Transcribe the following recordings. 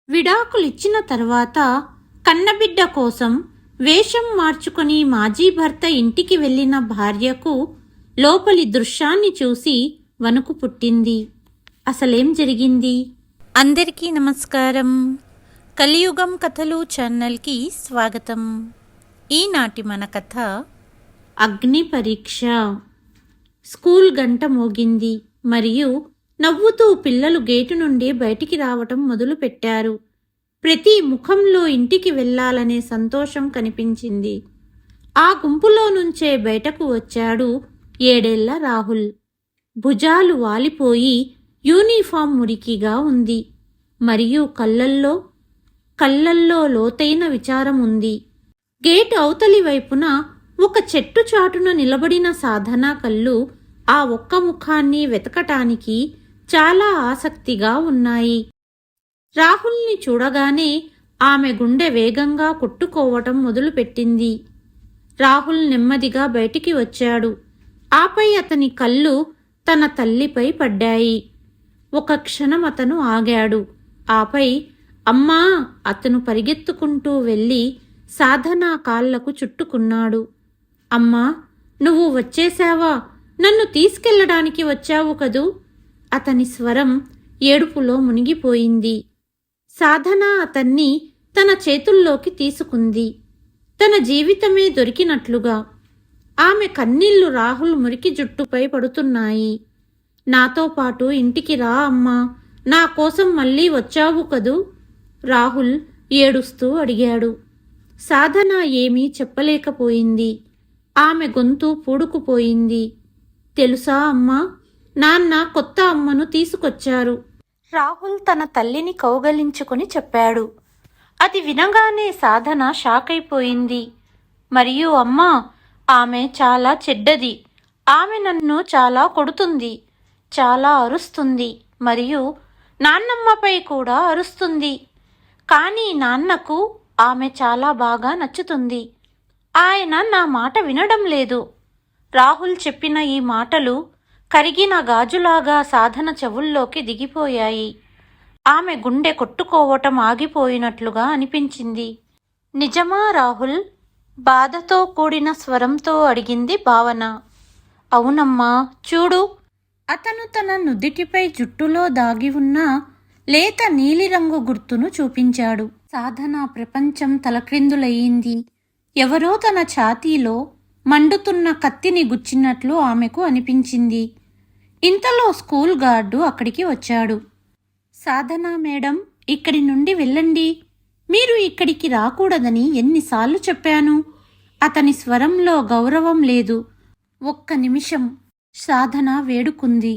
విడాకులిచ్చిన తర్వాత కన్నబిడ్డ కోసం వేషం మార్చుకుని మాజీ భర్త ఇంటికి వెళ్లిన భార్యకు లోపలి దృశ్యాన్ని చూసి వణుకు పుట్టింది. అసలేం జరిగింది? అందరికీ నమస్కారం. కలియుగం కథలు ఛానల్కి స్వాగతం. ఈనాటి మన కథ అగ్ని పరీక్ష. స్కూల్ గంట మోగింది మరియు నవ్వుతూ పిల్లలు గేటు నుండి బయటికి రావటం మొదలుపెట్టారు. ప్రతి ముఖంలో ఇంటికి వెళ్లాలనే సంతోషం కనిపించింది. ఆ గుంపులో నుంచే బయటకు వచ్చాడు 7 ఏళ్ల రాహుల్. భుజాలు వాలిపోయి యూనిఫామ్ మురికిగా ఉంది మరియు కళ్ళల్లో లోతైన విచారం ఉంది. గేట్ అవతలి వైపున ఒక చెట్టు చాటున నిలబడిన సాధన కళ్ళు ఆ ఒక్క ముఖాన్ని వెతకటానికి చాలా ఆసక్తిగా ఉన్నాయి. రాహుల్ని చూడగానే ఆమె గుండె వేగంగా కొట్టుకోవటం మొదలుపెట్టింది. రాహుల్ నెమ్మదిగా బయటికి వచ్చాడు. ఆపై అతని కళ్ళు తన తల్లిపై పడ్డాయి. ఒక క్షణం అతను ఆగాడు. ఆపై అమ్మా అతను పరిగెత్తుకుంటూ వెళ్ళి సాధన కాళ్లకు చుట్టుకున్నాడు. అమ్మా, నువ్వు వచ్చేశావా? నన్ను తీసుకెళ్లడానికి వచ్చావు కదూ? అతని స్వరం ఏడుపులో మునిగిపోయింది. సాధన అతన్ని తన చేతుల్లోకి తీసుకుంది, తన జీవితమే దొరికినట్లుగా. ఆమె కన్నీళ్లు రాహుల్ మురికి జుట్టుపై పడుతున్నాయి. నాతో పాటు ఇంటికి రా అమ్మా, నా కోసం మళ్ళీ వచ్చావు కదూ? రాహుల్ ఏడుస్తూ అడిగాడు. సాధన ఏమీ చెప్పలేకపోయింది. ఆమె గొంతు పూడుకుపోయింది. తెలుసా అమ్మా, నాన్న కొత్త అమ్మను తీసుకొచ్చారు. రాహుల్ తన తల్లిని కౌగలించుకుని చెప్పాడు. అది వినగానే సాధన షాక్ అయిపోయింది. మరియు అమ్మా, ఆమె చాలా చెడ్డది. ఆమె నన్ను చాలా కొడుతుంది, చాలా అరుస్తుంది మరియు నాన్నమ్మపై కూడా అరుస్తుంది. కానీ నాన్నకు ఆమె చాలా బాగా నచ్చుతుంది. ఆయన నా మాట వినడం లేదు. రాహుల్ చెప్పిన ఈ మాటలు కరిగిన గాజులాగా సాధన చెవుల్లోకి దిగిపోయాయి. ఆమె గుండె కొట్టుకోవటం ఆగిపోయినట్లుగా అనిపించింది. నిజమా రాహుల్? బాధతో కూడిన స్వరంతో అడిగింది భావన. అవునమ్మా, చూడు. అతను తన నుదిటిపై జుట్టులో దాగి ఉన్న లేత నీలిరంగు గుర్తును చూపించాడు. సాధన ప్రపంచం తలక్రిందులయ్యింది. ఎవరో తన ఛాతీలో మండుతున్న కత్తిని గుచ్చినట్లు ఆమెకు అనిపించింది. ఇంతలో స్కూల్ గార్డు అక్కడికి వచ్చాడు. సాధనా మేడం, ఇక్కడి నుండి వెళ్ళండి. మీరు ఇక్కడికి రాకూడదని ఎన్నిసార్లు చెప్పాను? అతని స్వరంలో గౌరవం లేదు. ఒక్క నిమిషం, సాధన వేడుకుంది.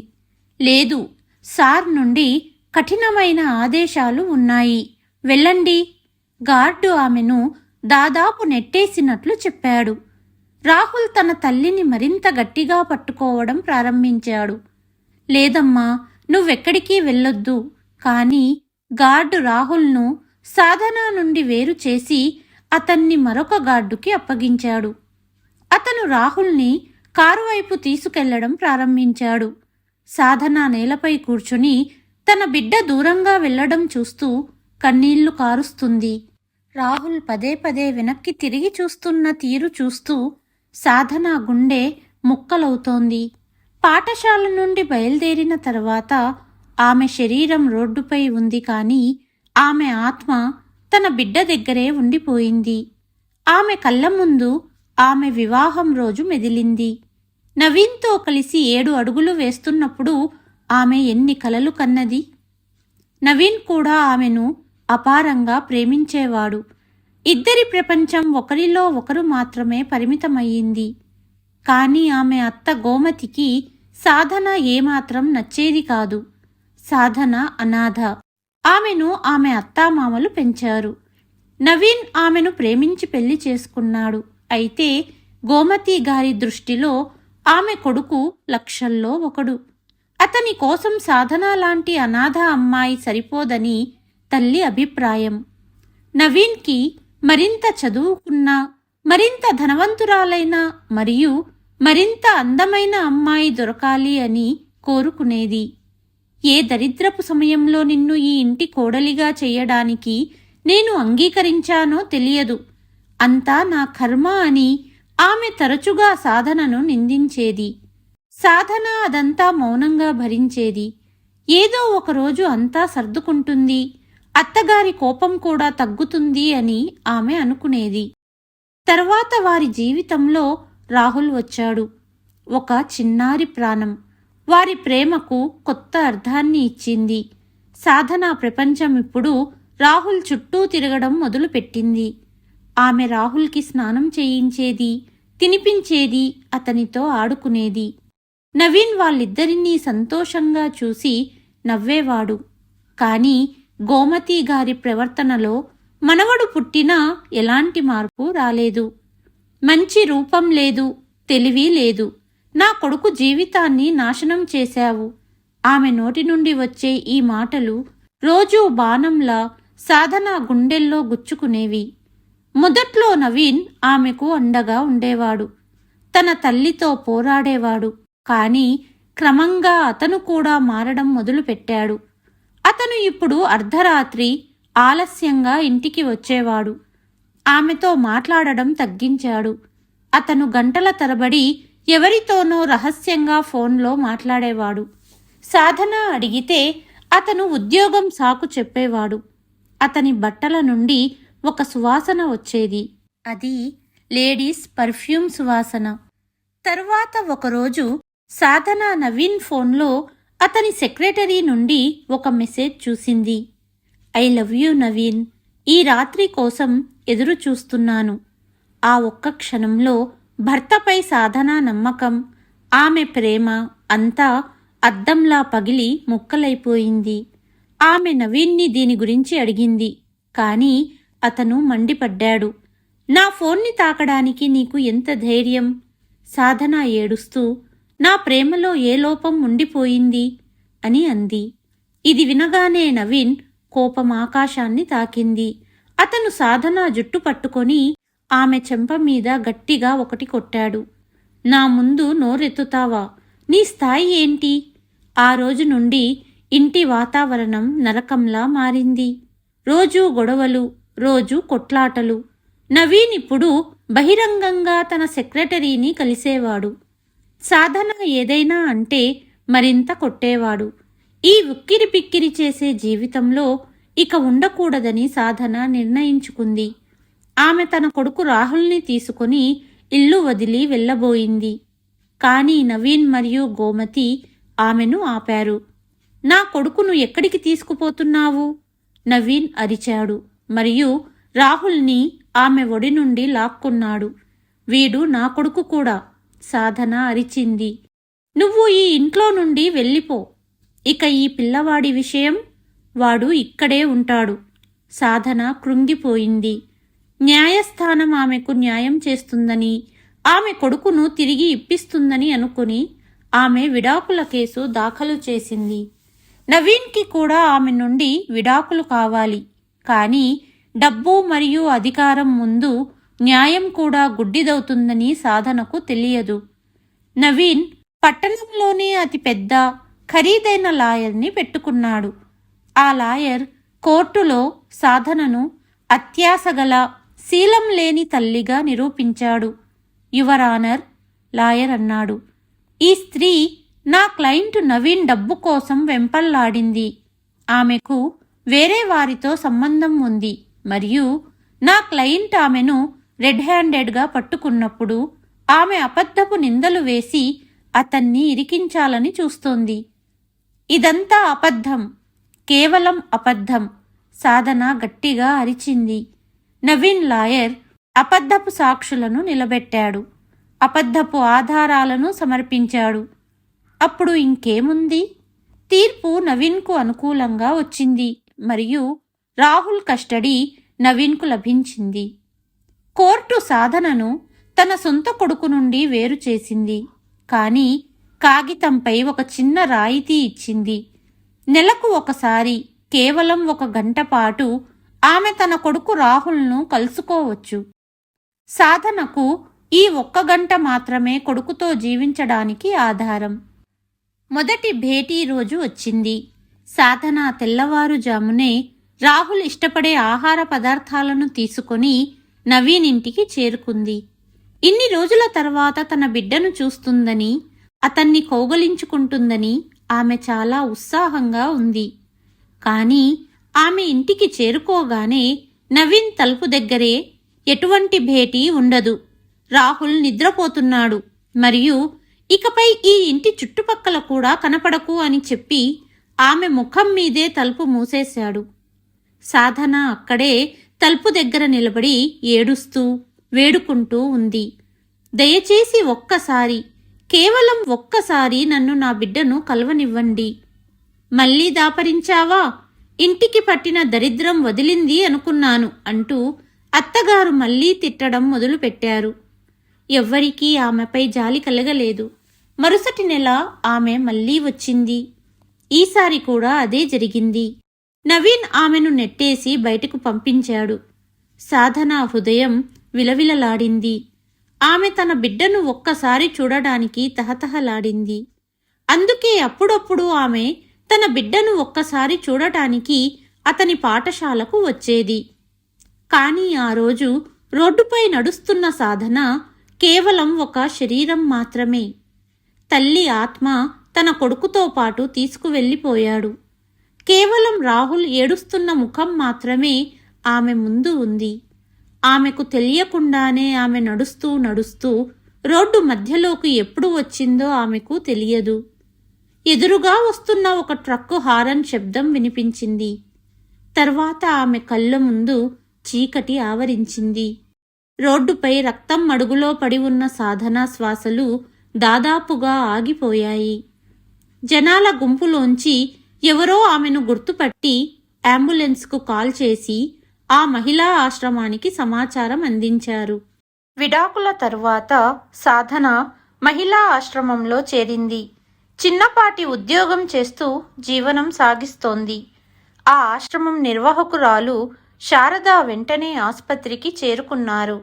లేదు, సార్ నుండి కఠినమైన ఆదేశాలు ఉన్నాయి, వెళ్ళండి. గార్డు ఆమెను దాదాపు నెట్టేసినట్లు చెప్పాడు. రాహుల్ తన తల్లిని మరింత గట్టిగా పట్టుకోవడం ప్రారంభించాడు. లేదమ్మా, నువ్వెక్కడికి వెళ్ళొద్దు. కానీ గార్డు రాహుల్ను సాధన నుండి వేరు చేసి అతన్ని మరొక గార్డుకి అప్పగించాడు. అతను రాహుల్ని కారు వైపు తీసుకెళ్లడం ప్రారంభించాడు. సాధన నేలపై కూర్చుని తన బిడ్డ దూరంగా వెళ్లడం చూస్తూ కన్నీళ్లు కారుస్తుంది. రాహుల్ పదే పదే వెనక్కి తిరిగి చూస్తున్న తీరు చూస్తూ సాధన గుండె ముక్కలవుతోంది. పాఠశాల నుండి బయలుదేరిన తర్వాత ఆమె శరీరం రోడ్డుపై ఉంది, కానీ ఆమె ఆత్మ తన బిడ్డ దగ్గరే ఉండిపోయింది. ఆమె కళ్ళ ముందు ఆమె వివాహం రోజు మెదిలింది. నవీన్తో కలిసి 7 అడుగులు వేస్తున్నప్పుడు ఆమె ఎన్ని కలలు కన్నది. నవీన్ కూడా ఆమెను అపారంగా ప్రేమించేవాడు. ఇద్దరి ప్రపంచం ఒకరిలో ఒకరు మాత్రమే పరిమితమయ్యింది. కానీ ఆమె అత్త గోమతికి సాధన ఏమాత్రం నచ్చేది కాదు. సాధన అనాథ. ఆమెను ఆమె అత్తామామలు పెంచారు. నవీన్ ఆమెను ప్రేమించి పెళ్లి చేసుకున్నాడు. అయితే గోమతి గారి దృష్టిలో ఆమె కొడుకు లక్షల్లో ఒకడు. అతని కోసం సాధన లాంటి అనాథ అమ్మాయి సరిపోదని తల్లి అభిప్రాయం. నవీన్కి మరింత చదువుకున్న, మరింత ధనవంతురాలైన మరియు మరింత అందమైన అమ్మాయి దొరకాలి అని కోరుకునేది. ఏ దరిద్రపు సమయంలో నిన్ను ఈ ఇంటి కోడలిగా చెయ్యడానికి నేను అంగీకరించానో తెలియదు. అంతా నా కర్మ అని ఆమె తరచుగా సాధనను నిందించేది. సాధన అదంతా మౌనంగా భరించేది. ఏదో ఒకరోజు అంతా సర్దుకుంటుంది, అత్తగారి కోపం కూడా తగ్గుతుంది అని ఆమె అనుకునేది. తర్వాత వారి జీవితంలో రాహుల్ వచ్చాడు. ఒక చిన్నారి ప్రాణం వారి ప్రేమకు కొత్త అర్థాన్ని ఇచ్చింది. సాధన ప్రపంచం ఇప్పుడు రాహుల్ చుట్టూ తిరగడం మొదలుపెట్టింది. ఆమె రాహుల్కి స్నానం చేయించేది, తినిపించేది, అతనితో ఆడుకునేది. నవీన్ వాళ్ళిద్దరినీ సంతోషంగా చూసి నవ్వేవాడు. కాని గోమతి గారి ప్రవర్తనలో మనవడు పుట్టినా ఎలాంటి మార్పు రాలేదు. మంచి రూపం లేదు, తెలివి లేదు. నా కొడుకు జీవితాన్ని నాశనం చేశావు. ఆమె నోటి నుండి వచ్చే ఈ మాటలు రోజూ బాణంలా సాధన గుండెల్లో గుచ్చుకునేవి. మొదట్లో నవీన్ ఆమెకు అండగా ఉండేవాడు. తన తల్లితో పోరాడేవాడు. కాని క్రమంగా అతను కూడా మారడం మొదలుపెట్టాడు. అతను ఇప్పుడు అర్ధరాత్రి ఆలస్యంగా ఇంటికి వచ్చేవాడు. ఆమెతో మాట్లాడడం తగ్గించాడు. అతను గంటల తరబడి ఎవరితోనో రహస్యంగా ఫోన్లో మాట్లాడేవాడు. సాధన అడిగితే అతను ఉద్యోగం సాకు చెప్పేవాడు. అతని బట్టల నుండి ఒక సువాసన వచ్చేది. అది లేడీస్ పర్ఫ్యూమ్ సువాసన. తరువాత ఒకరోజు సాధన నవీన్ ఫోన్లో అతని సెక్రటరీ నుండి ఒక మెసేజ్ చూసింది. ఐ లవ్ యూ నవీన్, ఈ రాత్రి కోసం ఎదురు చూస్తున్నాను. ఆ ఒక్క క్షణంలో భర్తపై సాధన నమ్మకం, ఆమె ప్రేమ అంతా అద్దంలా పగిలి ముక్కలైపోయింది. ఆమె నవీన్ని దీని గురించి అడిగింది. కాని అతను మండిపడ్డాడు. నా ఫోన్ని తాకడానికి నీకు ఎంత ధైర్యం? సాధన ఏడుస్తూ నా ప్రేమలో ఏ లోపం ఉండిపోయింది అని అంది. ఇది వినగానే నవీన్ కోపం ఆకాశాన్ని తాకింది. అతను సాధన జుట్టు పట్టుకొని ఆమె చెంప మీద గట్టిగా ఒకటి కొట్టాడు. నా ముందు నోరెత్తుతావా? నీ స్థాయి ఏంటి? ఆ రోజు నుండి ఇంటి వాతావరణం నరకంలా మారింది. రోజూ గొడవలు, రోజూ కొట్లాటలు. నవీన్ ఇప్పుడు బహిరంగంగా తన సెక్రటరీని కలిసేవాడు. సాధన ఏదైనా అంటే మరింత కొట్టేవాడు. ఈ ఉక్కిరి పిక్కిరి చేసే జీవితంలో ఇక ఉండకూడదని సాధన నిర్ణయించుకుంది. ఆమె తన కొడుకు రాహుల్ని తీసుకుని ఇల్లు వదిలి వెళ్ళబోయింది. కాని నవీన్ మరియు గోమతి ఆమెను ఆపారు. నా కొడుకును ఎక్కడికి తీసుకుపోతున్నావు? నవీన్ అరిచాడు మరియు రాహుల్ని ఆమె ఒడి నుండి లాక్కున్నాడు. వీడు నా కొడుకు కూడా, సాధన అరిచింది. నువ్వు ఈ ఇంట్లో నుండి వెళ్ళిపో. ఇక ఈ పిల్లవాడి విషయం, వాడు ఇక్కడే ఉంటాడు. సాధన కృంగిపోయింది. న్యాయస్థానం ఆమెకు న్యాయం చేస్తుందని, ఆమె కొడుకును తిరిగి ఇప్పిస్తుందని అనుకుని ఆమె విడాకుల కేసు దాఖలు చేసింది. నవీన్కి కూడా ఆమె నుండి విడాకులు కావాలి. కానీ డబ్బు మరియు అధికారం ముందు న్యాయం కూడా గుడ్డిదవుతుందని సాధనకు తెలియదు. నవీన్ పట్టణంలోనే అతి పెద్ద ఖరీదైన లాయర్ని పెట్టుకున్నాడు. ఆ లాయర్ కోర్టులో సాధనను అత్యాసగల, శీలం లేని తల్లిగా నిరూపించాడు. యువర్ ఆనర్, లాయర్ అన్నాడు, ఈ స్త్రీ నా క్లయింట్ నవీన్ డబ్బు కోసం వెంపల్లాడింది. ఆమెకు వేరే వారితో సంబంధం ఉంది మరియు నా క్లయింట్ ఆమెను రెడ్ హ్యాండెడ్గా పట్టుకున్నప్పుడు ఆమె అబద్ధపు నిందలు వేసి అతన్ని ఇరికించాలని చూస్తోంది. ఇదంతా అబద్ధం, కేవలం అబద్ధం, సాధన గట్టిగా అరిచింది. నవీన్ లాయర్ అబద్ధపు సాక్షులను నిలబెట్టాడు. అబద్ధపు ఆధారాలను సమర్పించాడు. అప్పుడు ఇంకేముంది? తీర్పు నవీన్కు అనుకూలంగా వచ్చింది మరియు రాహుల్ కస్టడీ నవీన్కు లభించింది. కోర్టు సాధనను తన సొంత కొడుకు నుండి వేరు చేసింది. కానీ కాగితంపై ఒక చిన్న రాయితీ ఇచ్చింది. నెలకు ఒకసారి, కేవలం 1 గంట పాటు ఆమె తన కొడుకు రాహుల్ను కలుసుకోవచ్చు. సాధనకు ఈ 1 గంట మాత్రమే కొడుకుతో జీవించడానికి ఆధారం. మొదటి భేటీ రోజు వచ్చింది. సాధన తెల్లవారుజామునే రాహుల్ ఇష్టపడే ఆహార పదార్థాలను తీసుకొని నవీన్ ఇంటికి చేరుకుంది. ఇన్ని రోజుల తర్వాత తన బిడ్డను చూస్తుందని, అతన్ని కౌగలించుకుంటుందని ఆమె చాలా ఉత్సాహంగా ఉంది. కానీ ఆమె ఇంటికి చేరుకోగానే నవీన్ తలుపు దగ్గరే ఎటువంటి భేటీ ఉండదు. రాహుల్ నిద్రపోతున్నాడు మరియు ఇకపై ఈ ఇంటి చుట్టుపక్కల కూడా కనపడకు అని చెప్పి ఆమె ముఖం మీదే తలుపు మూసేశాడు. సాధన అక్కడే తలుపు దగ్గర నిలబడి ఏడుస్తూ వేడుకుంటూ ఉంది. దయచేసి ఒక్కసారి, కేవలం ఒక్కసారి నన్ను నా బిడ్డను కలవనివ్వండి. మళ్ళీ దాపరించావా? ఇంటికి పట్టిన దరిద్రం వదిలింది అనుకున్నాను అంటూ అత్తగారు మళ్లీ తిట్టడం మొదలుపెట్టారు. ఎవ్వరికీ ఆమెపై జాలి కలగలేదు. మరుసటి నెల ఆమె మళ్లీ వచ్చింది. ఈసారి కూడా అదే జరిగింది. నవీన్ ఆమెను నెట్టేసి బయటకు పంపించాడు. సాధన హృదయం విలవిలలాడింది. ఆమె తన బిడ్డను ఒక్కసారి చూడడానికి తహతహలాడింది. అందుకే అప్పుడప్పుడు ఆమె తన బిడ్డను ఒక్కసారి చూడటానికి అతని పాఠశాలకు వచ్చేది. కానీ ఆ రోజు రోడ్డుపై నడుస్తున్న సాధన కేవలం ఒక శరీరం మాత్రమే. తల్లి ఆత్మ తన కొడుకుతో పాటు తీసుకువెళ్ళిపోయాడు. కేవలం రాహుల్ ఏడుస్తున్న ముఖం మాత్రమే ఆమె ముందు ఉంది. ఆమెకు తెలియకుండానే ఆమె నడుస్తూ నడుస్తూ రోడ్డు మధ్యలోకి ఎప్పుడు వచ్చిందో ఆమెకు తెలియదు. ఎదురుగా వస్తున్న ఒక ట్రక్కు హారన్ శబ్దం వినిపించింది. తర్వాత ఆమె కళ్ళ ముందు చీకటి ఆవరించింది. రోడ్డుపై రక్తం మడుగులో పడి ఉన్న సాధన శ్వాసలు దాదాపుగా ఆగిపోయాయి. జనాల గుంపులోంచి ఎవరో ఆమెను గుర్తుపట్టి అంబులెన్స్కు కాల్ చేసి ఆ మహిళా ఆశ్రమానికి సమాచారం అందించారు. విడాకుల తరువాత సాధన మహిళా ఆశ్రమంలో చేరింది. చిన్నపాటి ఉద్యోగం చేస్తూ జీవనం సాగిస్తోంది. ఆ ఆశ్రమం నిర్వాహకురాలు శారద వెంటనే ఆసుపత్రికి చేరుకున్నారు.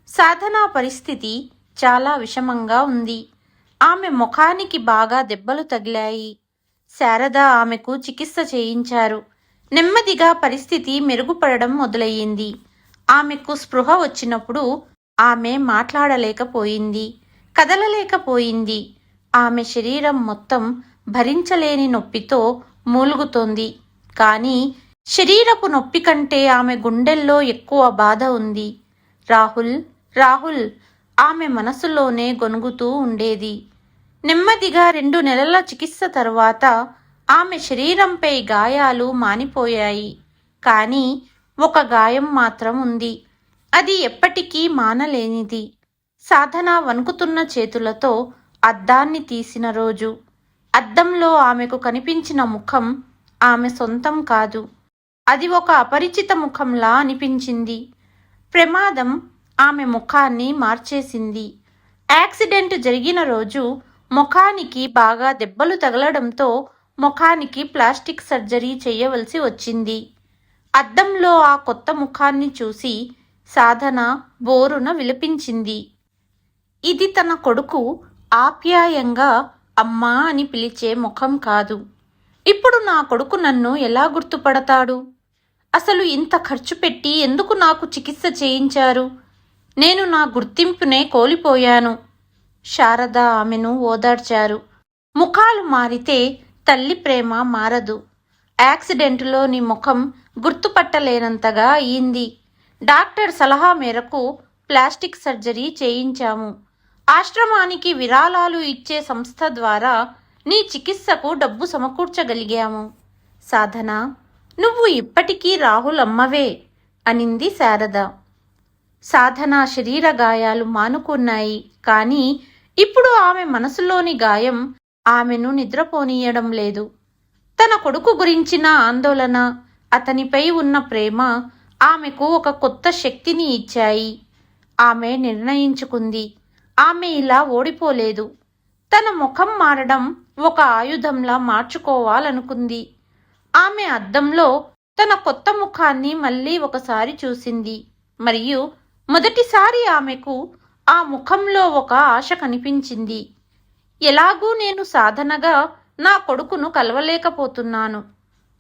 సాధన పరిస్థితి చాలా విషమంగా ఉంది. ఆమె ముఖానికి బాగా దెబ్బలు తగిలాయి. శారద ఆమెకు చికిత్స చేయించారు. నెమ్మదిగా పరిస్థితి మెరుగుపడడం మొదలయ్యింది. ఆమెకు స్పృహ వచ్చినప్పుడు ఆమె మాట్లాడలేకపోయింది, కదలలేకపోయింది. ఆమె శరీరం మొత్తం భరించలేని నొప్పితో మూలుగుతోంది. కానీ శరీరపు నొప్పి కంటే ఆమె గుండెల్లో ఎక్కువ బాధ ఉంది. రాహుల్, రాహుల్ ఆమె మనసులోనే గొనుగుతూ ఉండేది. నెమ్మదిగా 2 నెలల చికిత్స తరువాత ఆమె శరీరంపై గాయాలు మానిపోయాయి. కానీ ఒక గాయం మాత్రం ఉంది. అది ఎప్పటికీ మానలేనిది. సాధన వణుకుతున్న చేతులతో అద్దాన్ని తీసిన రోజు, అద్దంలో ఆమెకు కనిపించిన ముఖం ఆమె సొంతం కాదు. అది ఒక అపరిచిత ముఖంలా అనిపించింది. ప్రమాదం ఆమె ముఖాన్ని మార్చేసింది. యాక్సిడెంట్ జరిగిన రోజు ముఖానికి బాగా దెబ్బలు తగలడంతో ముఖానికి ప్లాస్టిక్ సర్జరీ చేయవలసి వచ్చింది. అద్దంలో ఆ కొత్త ముఖాన్ని చూసి సాధన బోరున విలపించింది. ఇది తన కొడుకు ఆప్యాయంగా అమ్మా అని పిలిచే ముఖం కాదు. ఇప్పుడు నా కొడుకు నన్ను ఎలా గుర్తుపడతాడు? అసలు ఇంత ఖర్చు పెట్టి ఎందుకు నాకు చికిత్స చేయించారు? నేను నా గుర్తింపునే కోల్పోయాను. శారద ఆమెను ఓదార్చారు. ముఖాలు మారితే తల్లి ప్రేమ మారదు. యాక్సిడెంటులో నీ ముఖం గుర్తుపట్టలేనంతగా అయింది. డాక్టర్ సలహా మేరకు ప్లాస్టిక్ సర్జరీ చేయించాము. ఆశ్రమానికి విరాళాలు ఇచ్చే సంస్థ ద్వారా నీ చికిత్సకు డబ్బు సమకూర్చగలిగాము. సాధన, నువ్వు ఇప్పటికీ రాహుల్ అమ్మవే అనింది శారద. సాధన శరీర గాయాలు మానుకున్నాయి. కానీ ఇప్పుడు ఆమె మనసులోని గాయం ఆమెను నిద్రపోనీయడం లేదు. తన కొడుకు గురించిన ఆందోళన, అతనిపై ఉన్న ప్రేమ ఆమెకు ఒక కొత్త శక్తిని ఇచ్చాయి. ఆమె నిర్ణయించుకుంది. ఆమె ఇలా ఓడిపోలేదు. తన ముఖం మారడం ఒక ఆయుధంలా మార్చుకోవాలనుకుంది. ఆమె అద్దంలో తన కొత్త ముఖాన్ని మళ్ళీ ఒకసారి చూసింది. మరియు మొదటిసారి ఆమెకు ఆ ముఖంలో ఒక ఆశ కనిపించింది. ఎలాగూ నేను సాధనగా నా కొడుకును కలవలేకపోతున్నాను.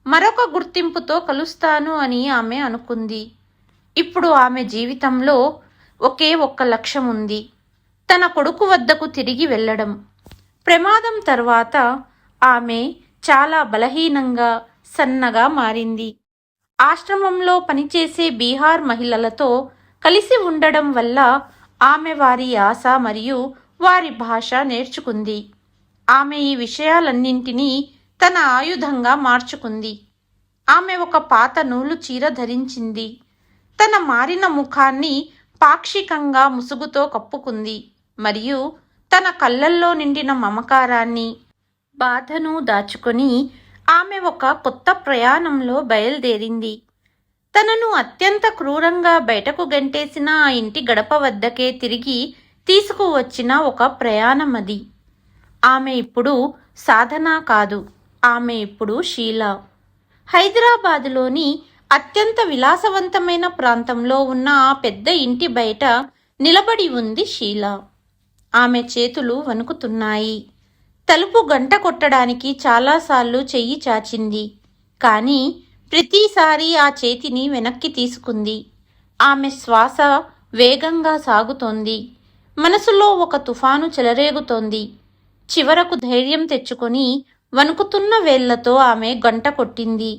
మరొక గుర్తింపుతో కలుస్తాను అని ఆమె అనుకుంది. ఇప్పుడు ఆమె జీవితంలో ఒకే ఒక్క లక్ష్యం ఉంది, తన కొడుకు వద్దకు తిరిగి వెళ్ళడం. ప్రమాదం తర్వాత ఆమె చాలా బలహీనంగా, సన్నగా మారింది. ఆశ్రమంలో పనిచేసే బీహార్ మహిళలతో కలిసి ఉండడం వల్ల ఆమె వారి యాస మరియు వారి భాష నేర్చుకుంది. ఆమె ఈ విషయాలన్నింటినీ తన ఆయుధంగా మార్చుకుంది. ఆమె ఒక పాత నూలు చీర ధరించింది. తన మారిన ముఖాన్ని పాక్షికంగా ముసుగుతో కప్పుకుంది మరియు తన కళ్ళల్లో నిండిన మమకారాన్ని, బాధను దాచుకొని ఆమె ఒక కొత్త ప్రయాణంలో బయలుదేరింది. తనను అత్యంత క్రూరంగా బయటకు గంటేసిన ఆ ఇంటి గడప వద్దకే తిరిగి తీసుకువచ్చిన ఒక ప్రయాణం అది. ఆమె ఇప్పుడు సాధన కాదు, ఆమె ఇప్పుడు షీలా. హైదరాబాదులోని అత్యంత విలాసవంతమైన ప్రాంతంలో ఉన్న ఆ పెద్ద ఇంటి బయట నిలబడి ఉంది షీలా. ఆమె చేతులు వణుకుతున్నాయి. తలుపు గంట కొట్టడానికి చాలాసార్లు చెయ్యి చాచింది, కానీ ప్రతిసారి ఆ చేతిని వెనక్కి తీసుకుంది. ఆమె శ్వాస వేగంగా సాగుతోంది. మనసులో ఒక తుఫాను చెలరేగుతోంది. చివరకు ధైర్యం తెచ్చుకొని వణుకుతున్న వేళ్లతో ఆమె గంట కొట్టింది.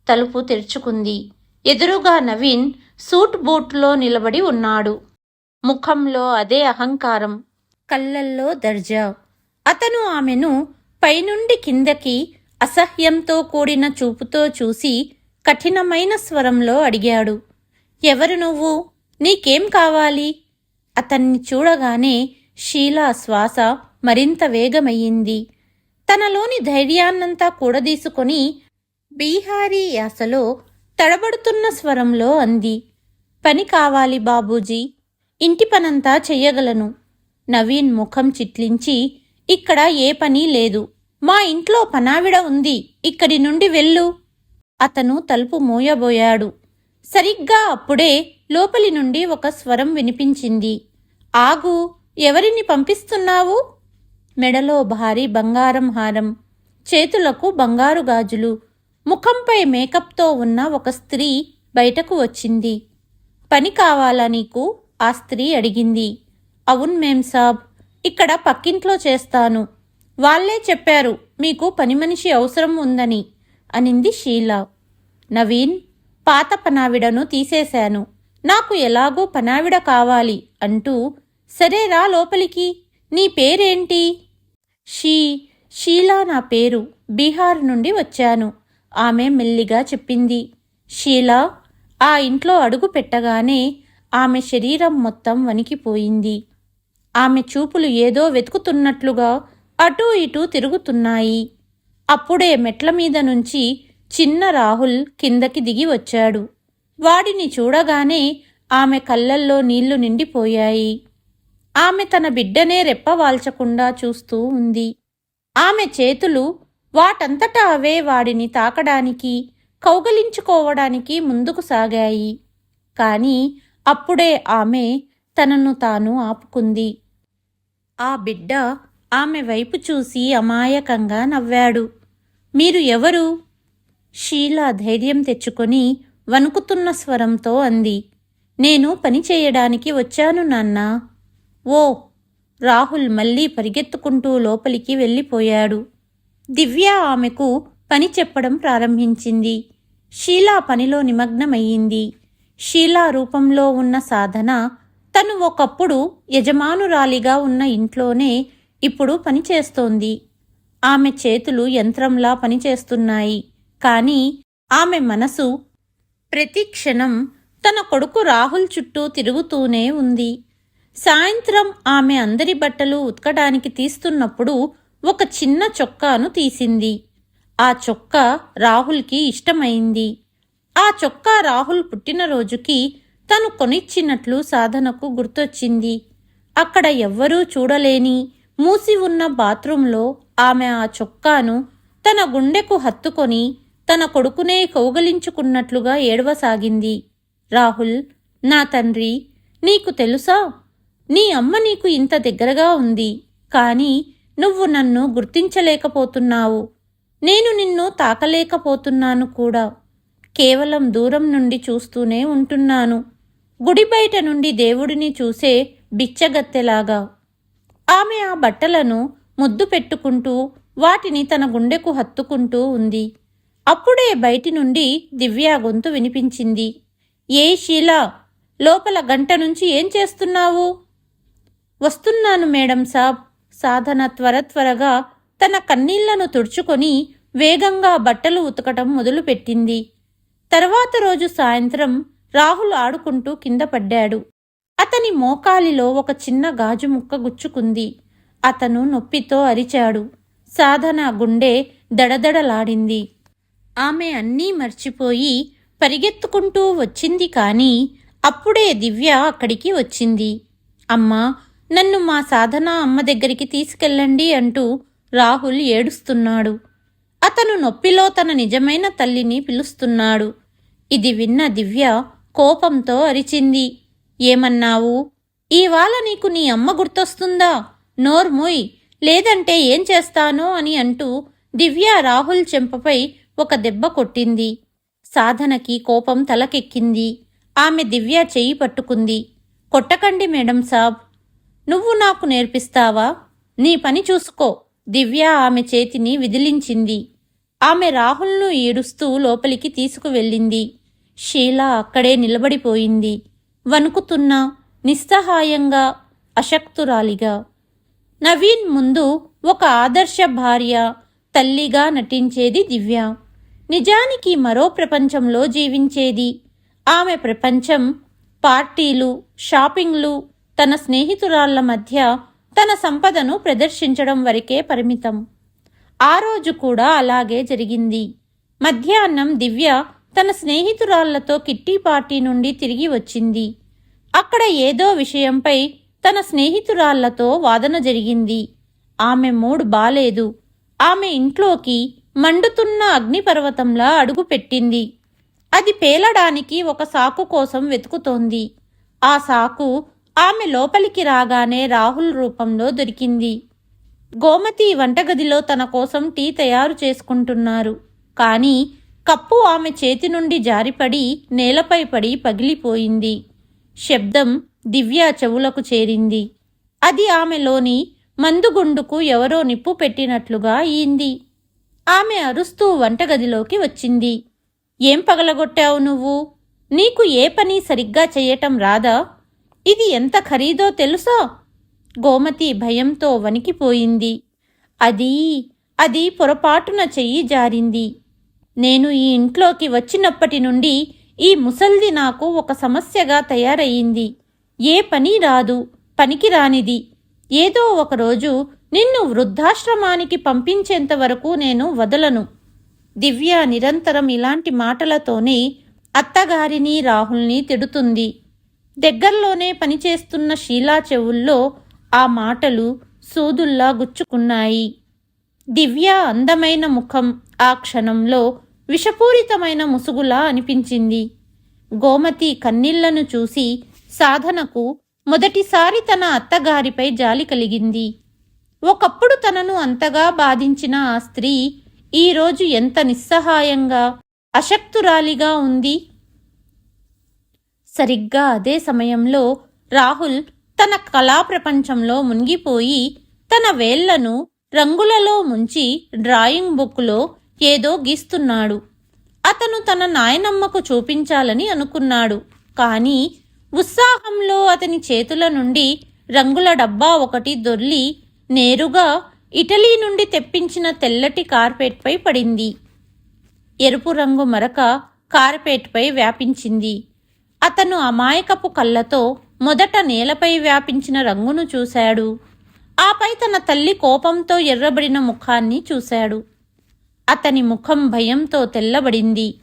తలుపు తెరుచుకుంది. ఎదురుగా నవీన్ సూట్ బూట్లో నిలబడి ఉన్నాడు. ముఖంలో అదే అహంకారం, కళ్ళల్లో దర్జా. అతను ఆమెను పైనుండి కిందకి అసహ్యంతో కూడిన చూపుతో చూసి కఠినమైన స్వరంలో అడిగాడు, ఎవరు నువ్వు? నీకేం కావాలి? అతన్ని చూడగానే షీలా శ్వాస మరింత వేగమయ్యింది. తనలోని ధైర్యాన్నంతా కూడదీసుకొని బీహారీ యాసలో తడబడుతున్న స్వరంలో అంది, పని కావాలి బాబూజీ, ఇంటి పనంతా చెయ్యగలను. నవీన్ ముఖం చిట్లించి, ఇక్కడ ఏ పని లేదు, మా ఇంట్లో పనావిడ ఉంది, ఇక్కడి నుండి వెళ్ళు. అతను తలుపు మోయబోయాడు. సరిగ్గా అప్పుడే లోపలి నుండి ఒక స్వరం వినిపించింది, ఆగు, ఎవరిని పంపిస్తున్నావు? మెడలో భారీ బంగారం హారం, చేతులకు బంగారు గాజులు, ముఖంపై మేకప్తో ఉన్న ఒక స్త్రీ బయటకు వచ్చింది. పని కావాలా నీకు? ఆ స్త్రీ అడిగింది. అవును మేం సాబ్, ఇక్కడ పక్కింట్లో చేస్తాను. వాళ్లే చెప్పారు మీకు పని మనిషి అవసరం ఉందని, అనింది షీలా. నవీన్, పాత పనావిడను తీసేశాను, నాకు ఎలాగో పనావిడ కావాలి అంటూ, సరేరా లోపలికి, నీ పేరేంటి? షీలా నా పేరు, బీహార్ నుండి వచ్చాను, ఆమె మెల్లిగా చెప్పింది. షీలా ఆ ఇంట్లో అడుగు పెట్టగానే ఆమె శరీరం మొత్తం వణికిపోయింది. ఆమె చూపులు ఏదో వెతుకుతున్నట్లుగా అటూ ఇటూ తిరుగుతున్నాయి. అప్పుడే మెట్ల మీద నుంచి చిన్న రాహుల్ కిందకి దిగి వచ్చాడు. వాడిని చూడగానే ఆమె కళ్ళల్లో నీళ్లు నిండిపోయాయి. ఆమె తన బిడ్డనే రెప్పవాల్చకుండా చూస్తూ ఉంది. ఆమె చేతులు వాటంతటా అవే వాడిని తాకడానికి, కౌగలించుకోవడానికి ముందుకు సాగాయి. కాని అప్పుడే ఆమె తనను తాను ఆపుకుంది. ఆ బిడ్డ ఆమె వైపు చూసి అమాయకంగా నవ్వాడు. మీరు ఎవరు? షీలా ధైర్యం తెచ్చుకొని వణుకుతున్న స్వరంతో అంది. నేను పని చేయడానికి వచ్చాను నాన్నా. ఓ! రాహుల్ మళ్ళీ పరిగెత్తుకుంటూ లోపలికి వెళ్ళిపోయాడు. దివ్య ఆమెకు పని చెప్పడం ప్రారంభించింది. షీలా పనిలో నిమగ్నమయ్యింది. షీలా రూపంలో ఉన్న సాధన తను ఒకప్పుడు యజమానురాలిగా ఉన్న ఇంట్లోనే ఇప్పుడు పనిచేస్తోంది. ఆమె చేతులు యంత్రంలా పనిచేస్తున్నాయి, కానీ ఆమె మనసు ప్రతి క్షణం తన కొడుకు రాహుల్ చుట్టూ తిరుగుతూనే ఉంది. సాయంత్రం ఆమె అందరి బట్టలు ఉతకడానికి తీస్తున్నప్పుడు ఒక చిన్న చొక్కాను తీసింది. ఆ చొక్కా రాహుల్కి ఇష్టమైంది. ఆ చొక్కా రాహుల్ పుట్టినరోజుకి తను కొనిచ్చినట్లు సాధనకు గుర్తొచ్చింది. అక్కడ ఎవ్వరూ చూడలేని మూసి ఉన్న బాత్రూంలో ఆమె ఆ చొక్కాను తన గుండెకు హత్తుకొని తన కొడుకునే కౌగలించుకున్నట్లుగా ఏడవసాగింది. రాహుల్, నా తండ్రి, నీకు తెలుసా, నీ అమ్మ నీకు ఇంత దగ్గరగా ఉంది, కానీ నువ్వు నన్ను గుర్తించలేకపోతున్నావు. నేను నిన్ను తాకలేకపోతున్నాను కూడా. కేవలం దూరం నుండి చూస్తూనే ఉంటున్నాను. గుడి బయట నుండి దేవుడిని చూసే బిచ్చగత్తెలాగా. ఆమె ఆ బట్టలను ముద్దు పెట్టుకుంటూ వాటిని తన గుండెకు హత్తుకుంటూ ఉంది. అప్పుడే బయటి నుండి దివ్య గొంతు వినిపించింది. ఏ షీలా, లోపల గంట నుంచి ఏం చేస్తున్నావు? వస్తున్నాను మేడం సాబ్. సాధన త్వరగా తన కన్నీళ్లను తుడుచుకొని వేగంగా బట్టలు ఉతకటం మొదలుపెట్టింది. తర్వాత రోజు సాయంత్రం రాహుల్ ఆడుకుంటూ కింద పడ్డాడు. అతని మోకాలిలో ఒక చిన్న గాజు ముక్క గుచ్చుకుంది. అతను నొప్పితో అరిచాడు. సాధన గుండె దడదడలాడింది. ఆమె అన్నీ మర్చిపోయి పరిగెత్తుకుంటూ వచ్చింది. కానీ అప్పుడే దివ్య అక్కడికి వచ్చింది. అమ్మా, నన్ను మా సాధన అమ్మ దగ్గరికి తీసుకెళ్ళండి అంటూ రాహుల్ ఏడుస్తున్నాడు. అతను నొప్పిలో తన నిజమైన తల్లిని పిలుస్తున్నాడు. ఇది విన్న దివ్య కోపంతో అరిచింది. ఏమన్నావు? ఇవాళ నీకు నీ అమ్మ గుర్తొస్తుందా? నోర్మోయ్, లేదంటే ఏం చేస్తానో అని అంటూ దివ్య రాహుల్ చెంపపై ఒక దెబ్బ కొట్టింది. సాధనకి కోపం తలకెక్కింది. ఆమె దివ్య చెయ్యి పట్టుకుంది. కొట్టకండి మేడం సాబ్. నువ్వు నాకు నేర్పిస్తావా? నీ పని చూసుకో. దివ్య ఆమె చేతిని విదిలించింది. ఆమె రాహుల్ను ఈడుస్తూ లోపలికి తీసుకువెళ్ళింది. షీలా అక్కడే నిలబడిపోయింది. వణుకుతున్నా, నిస్సహాయంగా, అశక్తురాలిగా. నవీన్ ముందు ఒక ఆదర్శ భార్య, తల్లిగా నటించేది దివ్య. నిజానికి మరో ప్రపంచంలో జీవించేది. ఆమె ప్రపంచం పార్టీలు, షాపింగ్లు, తన స్నేహితురాళ్ల మధ్య తన సంపదను ప్రదర్శించడం వరకే పరిమితం. ఆ రోజు కూడా అలాగే జరిగింది. మధ్యాహ్నం దివ్య తన స్నేహితురాళ్లతో కిట్టి పార్టీ నుండి తిరిగి వచ్చింది. అక్కడ ఏదో విషయంపై తన స్నేహితురాళ్లతో వాదన జరిగింది. ఆమె మూడ్ బాలేదు. ఆమె ఇంట్లోకి మండుతున్న అగ్నిపర్వతంలా అడుగుపెట్టింది. అది పేలడానికి ఒక సాకు కోసం వెతుకుతోంది. ఆ సాకు ఆమె లోపలికి రాగానే రాహుల్ రూపంలో దొరికింది. గోమతి వంటగదిలో తన కోసం టీ తయారు చేసుకుంటున్నారు. కానీ కప్పు ఆమె చేతి నుండి జారిపడి నేలపై పడి పగిలిపోయింది. శబ్దం దివ్య చెవులకు చేరింది. అది ఆమెలోని మందుగుండుకు ఎవరో నిప్పు పెట్టినట్లుగా అయింది. ఆమె అరుస్తూ వంటగదిలోకి వచ్చింది. ఏం పగలగొట్టావు నువ్వు? నీకు ఏ పని సరిగ్గా చెయ్యటం రాదా? ఇది ఎంత ఖరీదో తెలుసా? గోమతి భయంతో వణికిపోయింది. అది పొరపాటున చెయ్యి జారింది. నేను ఈ ఇంట్లోకి వచ్చినప్పటి నుండి ఈ ముసల్ది నాకు ఒక సమస్యగా తయారయ్యింది. ఏ పని రాదు, పనికిరానిది. ఏదో ఒకరోజు నిన్ను వృద్ధాశ్రమానికి పంపించేంత వరకు నేను వదలను. దివ్య నిరంతరం ఇలాంటి మాటలతోనే అత్తగారిని, రాహుల్ని తిడుతుంది. దగ్గర్లోనే పనిచేస్తున్న షీలా చెవుల్లో ఆ మాటలు సూదుల్లా గుచ్చుకున్నాయి. దివ్య అందమైన ముఖం ఆ క్షణంలో విషపూరితమైన ముసుగులా అనిపించింది. గోమతి కన్నీళ్లను చూసి సాధనకు మొదటిసారి తన అత్తగారిపై జాలి కలిగింది. ఒకప్పుడు తనను అంతగా బాధించిన ఆ స్త్రీ ఈరోజు ఎంత నిస్సహాయంగా, అశక్తురాలిగా ఉంది. సరిగ్గా అదే సమయంలో రాహుల్ తన కళాప్రపంచంలో మునిగిపోయి తన వేళ్లను రంగులలో ముంచి డ్రాయింగ్ బుక్లో ఏదో గీస్తున్నాడు. అతను తన నాయనమ్మకు చూపించాలని అనుకున్నాడు. కానీ ఉత్సాహంలో అతని చేతుల నుండి రంగుల డబ్బా ఒకటి దొర్లి నేరుగా ఇటలీ నుండి తెప్పించిన తెల్లటి కార్పెట్పై పడింది. ఎరుపు రంగు మరక కార్పెట్పై వ్యాపించింది. అతను అమాయకపు కళ్ళతో మొదట నేలపై వ్యాపించిన రంగును చూశాడు. ఆపై తన తల్లి కోపంతో ఎర్రబడిన ముఖాన్ని చూశాడు. అతని ముఖం భయంతో తెల్లబడింది.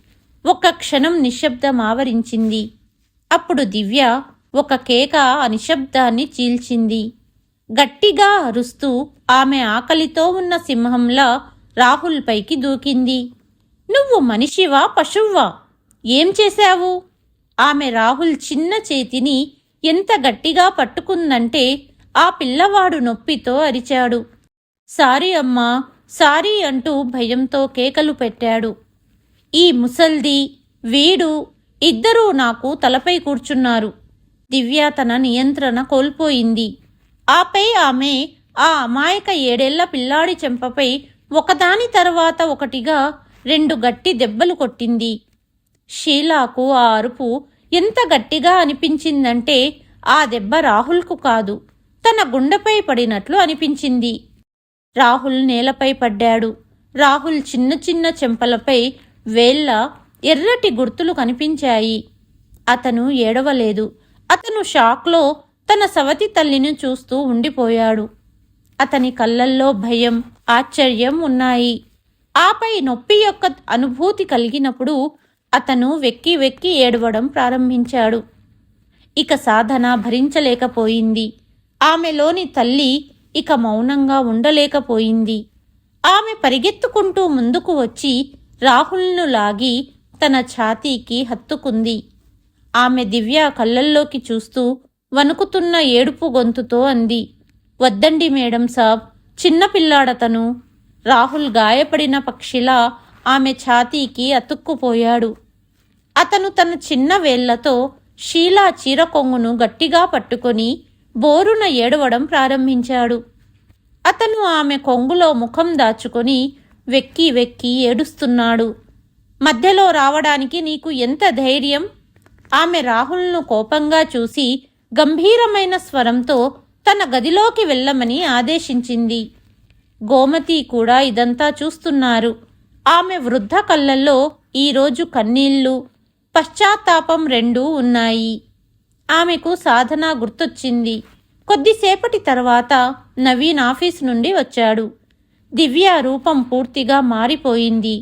ఒక్క క్షణం నిశ్శబ్దం ఆవరించింది. అప్పుడు దివ్య ఒక కేక ఆ నిశ్శబ్దాన్ని చీల్చింది. గట్టిగా అరుస్తూ ఆమె ఆకలితో ఉన్న సింహంలా రాహుల్ పైకి దూకింది. నువ్వు మనిషివా, పశువ్వా? ఏం చేశావు? ఆమె రాహుల్ చిన్న చేతిని ఎంత గట్టిగా పట్టుకుందంటే ఆ పిల్లవాడు నొప్పితో అరిచాడు. సారీ అమ్మా, సారీ అంటూ భయంతో కేకలు పెట్టాడు. ఈ ముసల్ది, వీడు ఇద్దరూ నాకు తలపై కూర్చున్నారు. దివ్య తన నియంత్రణ కోల్పోయింది. ఆపై ఆమె ఆ అమాయక 7 ఏళ్ల పిల్లాడి చెంపపై ఒకదాని తర్వాత ఒకటిగా 2 గట్టి దెబ్బలు కొట్టింది. షీలాకు ఆ అరుపు ఎంత గట్టిగా అనిపించిందంటే ఆ దెబ్బ రాహుల్కు కాదు, తన గుండెపై పడినట్లు అనిపించింది. రాహుల్ నేలపై పడ్డాడు. రాహుల్ చిన్న చిన్న చెంపలపై వేళ్ల ఎర్రటి గుర్తులు కనిపించాయి. అతను ఏడవలేదు. అతను షాక్లో తన సవతి తల్లిని చూస్తూ ఉండిపోయాడు. అతని కళ్ళల్లో భయం, ఆశ్చర్యం ఉన్నాయి. ఆపై నొప్పి యొక్క అనుభూతి కలిగినప్పుడు అతను వెక్కి వెక్కి ఏడవడం ప్రారంభించాడు. ఇక సాధన భరించలేకపోయింది. ఆమెలోని తల్లి ఇక మౌనంగా ఉండలేకపోయింది. ఆమె పరిగెత్తుకుంటూ ముందుకు వచ్చి రాహుల్ను లాగి తన ఛాతీకి హత్తుకుంది. ఆమె దివ్య కళ్ళల్లోకి చూస్తూ వణుకుతున్న ఏడుపు గొంతుతో అంది, వద్దండి మేడం సాబ్, చిన్నపిల్లాడతను. రాహుల్ గాయపడిన పక్షిలా ఆమె ఛాతీకి అతుక్కుపోయాడు. అతను తన చిన్న వేళ్లతో షీలా చీర కొంగును గట్టిగా పట్టుకొని బోరున ఏడవడం ప్రారంభించాడు. అతను ఆమె కొంగులో ముఖం దాచుకొని వెక్కి వెక్కి ఏడుస్తున్నాడు. మధ్యలో రావడానికి నీకు ఎంత ధైర్యం? ఆమె రాహుల్ను కోపంగా చూసి గంభీరమైన స్వరంతో తన గదిలోకి వెళ్ళమని ఆదేశించింది. గోమతి కూడా ఇదంతా చూస్తున్నారు. ఆమె వృద్ధ కళ్ళల్లో ఈరోజు కన్నీళ్లు, పశ్చాత్తాపం రెండూ ఉన్నాయి. ఆమెకు సాధన గుర్తొచ్చింది. కొద్దిసేపటి తర్వాత నవీన్ ఆఫీస్ నుండి వచ్చాడు. దివ్య రూపం పూర్తిగా మారిపోయింది.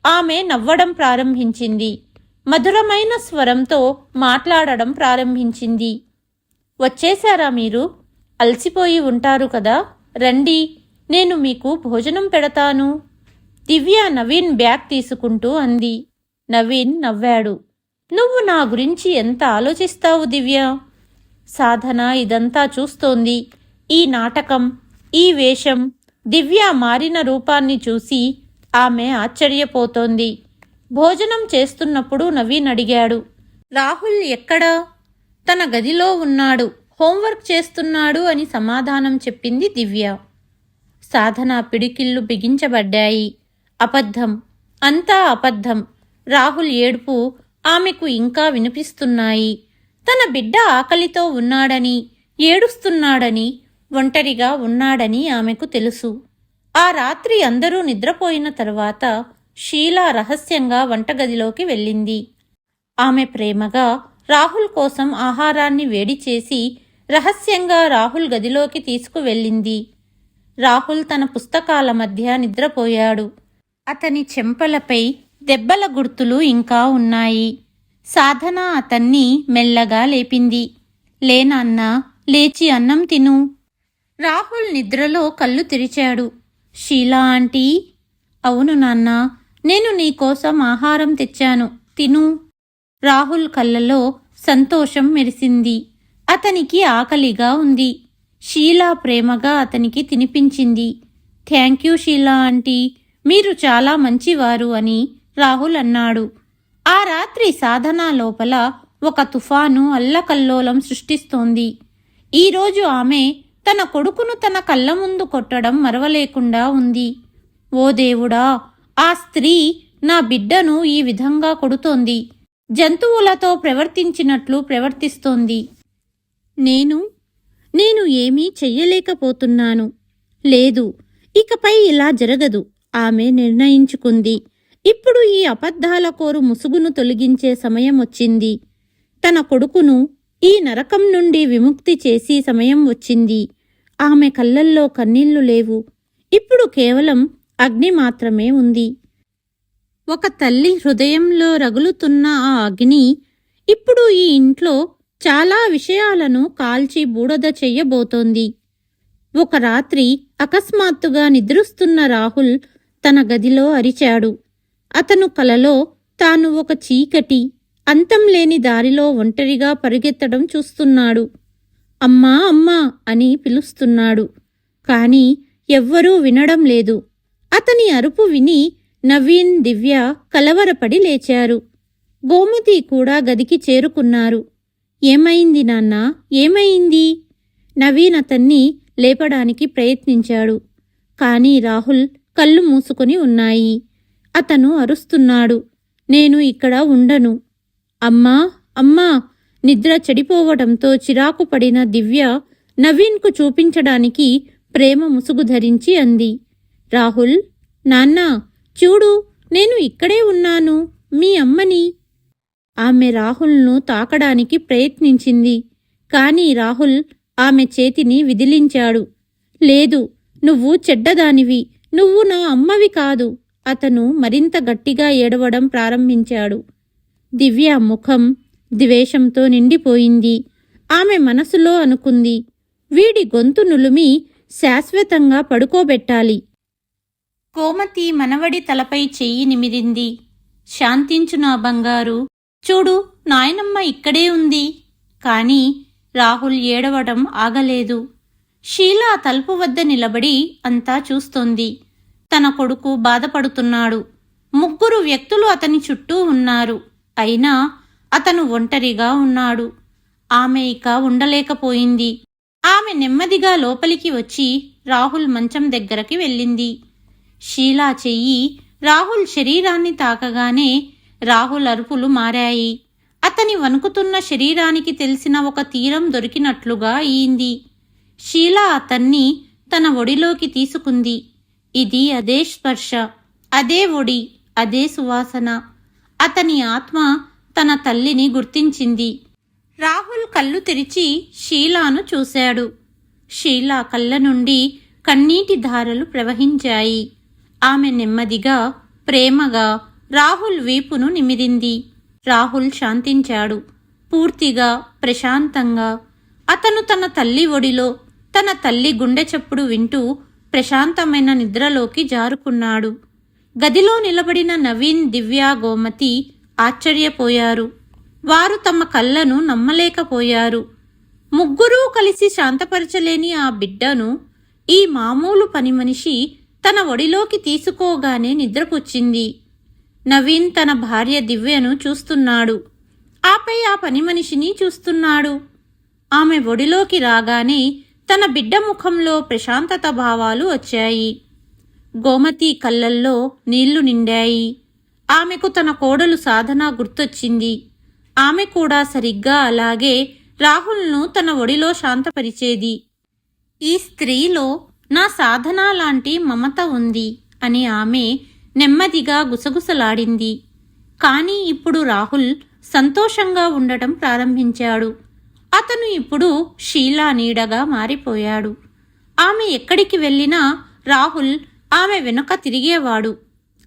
ఆమె నవ్వడం ప్రారంభించింది. మధురమైన స్వరంతో మాట్లాడడం ప్రారంభించింది. వచ్చేశారా మీరు? అలసిపోయి ఉంటారు కదా, రండి, నేను మీకు భోజనం పెడతాను. దివ్య నవీన్ బ్యాగ్ తీసుకుంటూ అంది. నవీన్ నవ్వాడు. నువ్వు నా గురించి ఎంత ఆలోచిస్తావు దివ్య? సాధన ఇదంతా చూస్తోంది. ఈ నాటకం, ఈ వేషం, దివ్య మారిన రూపాన్ని చూసి ఆమె ఆశ్చర్యపోతోంది. భోజనం చేస్తున్నప్పుడు నవీన్ అడిగాడు, రాహుల్ ఎక్కడా? తన గదిలో ఉన్నాడు, హోంవర్క్ చేస్తున్నాడు అని సమాధానం చెప్పింది దివ్య. సాధన పిడికిళ్ళు బిగించబడ్డాయి. అబద్ధం, అంతా అబద్ధం. రాహుల్ ఏడుపు ఆమెకు ఇంకా వినిపిస్తున్నాయి. తన బిడ్డ ఆకలితో ఉన్నాడని, ఏడుస్తున్నాడని, ఒంటరిగా ఉన్నాడని ఆమెకు తెలుసు. ఆ రాత్రి అందరూ నిద్రపోయిన తర్వాత షీలా రహస్యంగా వంటగదిలోకి వెళ్ళింది. ఆమె ప్రేమగా రాహుల్ కోసం ఆహారాన్ని వేడి చేసి రహస్యంగా రాహుల్ గదిలోకి తీసుకువెళ్ళింది. రాహుల్ తన పుస్తకాల మధ్య నిద్రపోయాడు. అతని చెంపలపై దెబ్బల గుర్తులు ఇంకా ఉన్నాయి. సాధన అతన్ని మెల్లగా లేపింది. లేనాన్నా, లేచి అన్నం తిను. రాహుల్ నిద్రలో కళ్ళు తెరిచాడు. షీలా ఆంటీ? అవును నాన్నా, నేను నీకోసం ఆహారం తెచ్చాను, తిను. రాహుల్ కళ్ళలో సంతోషం మెరిసింది. అతనికి ఆకలిగా ఉంది. షీలా ప్రేమగా అతనికి తినిపించింది. థ్యాంక్యూ షీలా ఆంటీ, మీరు చాలా మంచివారు అని రాహుల్ అన్నాడు. ఆ రాత్రి సాధన లోపల ఒక తుఫాను అల్లకల్లోలం సృష్టిస్తోంది. ఈరోజు ఆమె తన కొడుకును తన కళ్ళ ముందు కొట్టడం మరవలేకుండా ఉంది. ఓ దేవుడా, ఆ స్త్రీ నా బిడ్డను ఈ విధంగా కొడుతోంది. జంతువులతో ప్రవర్తించినట్లు ప్రవర్తిస్తోంది. నేను ఏమీ చెయ్యలేకపోతున్నాను. లేదు, ఇకపై ఇలా జరగదు ఆమె నిర్ణయించుకుంది. ఇప్పుడు ఈ అబద్ధాల కోరు ముసుగును తొలగించే సమయం వచ్చింది. తన కొడుకును ఈ నరకం నుండి విముక్తి చేసి సమయం వచ్చింది. ఆమె కళ్ళల్లో కన్నీళ్లు లేవు. ఇప్పుడు కేవలం అగ్ని మాత్రమే ఉంది. ఒక తల్లి హృదయంలో రగులుతున్న ఆ అగ్ని ఇప్పుడు ఈ ఇంట్లో చాలా విషయాలను కాల్చి బూడద చెయ్యబోతోంది. ఒక రాత్రి అకస్మాత్తుగా నిద్రిస్తున్న రాహుల్ తన గదిలో అరిచాడు. అతను కలలో తాను ఒక చీకటి, అంతం లేని దారిలో ఒంటరిగా పరిగెత్తడం చూస్తున్నాడు. అమ్మా అమ్మా అని పిలుస్తున్నాడు. కాని ఎవ్వరూ వినడం లేదు. అతని అరుపు విని నవీన్, దివ్య కలవరపడి లేచారు. గోమతి కూడా గదికి చేరుకున్నారు. ఏమైంది నాన్నా, ఏమైంది? నవీన్ అతన్ని లేపడానికి ప్రయత్నించాడు. కాని రాహుల్ కళ్ళు మూసుకుని ఉన్నాయి. అతను అరుస్తున్నాడు, నేను ఇక్కడ ఉండను. అమ్మా, అమ్మా! నిద్ర చెడిపోవడంతో చిరాకు పడిన దివ్య నవీన్కు చూపించడానికి ప్రేమ ముసుగు ధరించి అంది. రాహుల్, నాన్నా, చూడు, నేను ఇక్కడే ఉన్నాను, మీ అమ్మని. ఆమె రాహుల్ను తాకడానికి ప్రయత్నించింది. కాని రాహుల్ ఆమె చేతిని విదిలించాడు. లేదు, నువ్వు చెడ్డదానివి, నువ్వు నా అమ్మవి కాదు. అతను మరింత గట్టిగా ఏడవడం ప్రారంభించాడు. దివ్య ముఖం ద్వేషంతో నిండిపోయింది. ఆమె మనసులో అనుకుంది, వీడి గొంతు నులిమి శాశ్వతంగా పడుకోబెట్టాలి. గోమతి మనవడి తలపై చెయ్యి నిమిరింది. శాంతించు నా బంగారు, చూడు, నాయనమ్మ ఇక్కడే ఉంది. కాని రాహుల్ ఏడవడం ఆగలేదు. షీలా తలుపు వద్ద నిలబడి అంతా చూస్తోంది. తన కొడుకు బాధపడుతున్నాడు. 3 వ్యక్తులు అతని చుట్టూ ఉన్నారు. అయినా అతను ఒంటరిగా ఉన్నాడు. ఆమె ఇక ఉండలేకపోయింది. ఆమె నెమ్మదిగా లోపలికి వచ్చి రాహుల్ మంచం దగ్గరకి వెళ్ళింది. షీలా చెయ్యి రాహుల్ శరీరాన్ని తాకగానే రాహుల్ అరుపులు మారాయి. అతని వణుకుతున్న శరీరానికి తెలిసిన ఒక తీరం దొరికినట్లుగా అయింది. షీలా అతన్ని తన ఒడిలోకి తీసుకుంది. ఇది అదే స్పర్శ, అదే ఒడి, అదే సువాసన. అతని ఆత్మ తన తల్లిని గుర్తించింది. రాహుల్ కళ్ళు తెరిచి షీలాను చూశాడు. షీలా కళ్ళ నుండి కన్నీటి ధారలు ప్రవహించాయి. ఆమె నెమ్మదిగా, ప్రేమగా రాహుల్ వీపును నిమిరింది. రాహుల్ శాంతించాడు. పూర్తిగా, ప్రశాంతంగా. అతను తన తల్లి ఒడిలో తన తల్లి గుండె చప్పుడు వింటూ ప్రశాంతమైన నిద్రలోకి జారుకున్నాడు. గదిలో నిలబడిన నవీన్, దివ్య, గోమతి ఆశ్చర్యపోయారు. వారు తమ కళ్ళను నమ్మలేకపోయారు. 3 కలిసి శాంతపరచలేని ఆ బిడ్డను ఈ మామూలు పని మనిషి తన ఒడిలోకి తీసుకోగానే నిద్రపుచ్చింది. నవీన్ తన భార్య దివ్యను చూస్తున్నాడు. ఆపై ఆ పని మనిషిని చూస్తున్నాడు. ఆమె ఒడిలోకి రాగానే తన బిడ్డ ముఖంలో ప్రశాంతత భావాలు వచ్చాయి. గోమతి కళ్ళల్లో నీళ్లు నిండాయి. ఆమెకు తన కోడలు సాధన గుర్తొచ్చింది. ఆమె కూడా సరిగ్గా అలాగే రాహుల్ను తన ఒడిలో శాంతపరిచేది. ఈ స్త్రీలో నా సాధన లాంటి మమత ఉంది అని ఆమె నెమ్మదిగా గుసగుసలాడింది. కాని ఇప్పుడు రాహుల్ సంతోషంగా ఉండటం ప్రారంభించాడు. అతను ఇప్పుడు షీలా నీడగా మారిపోయాడు. ఆమె ఎక్కడికి వెళ్ళినా రాహుల్ ఆమె వెనుక తిరిగేవాడు.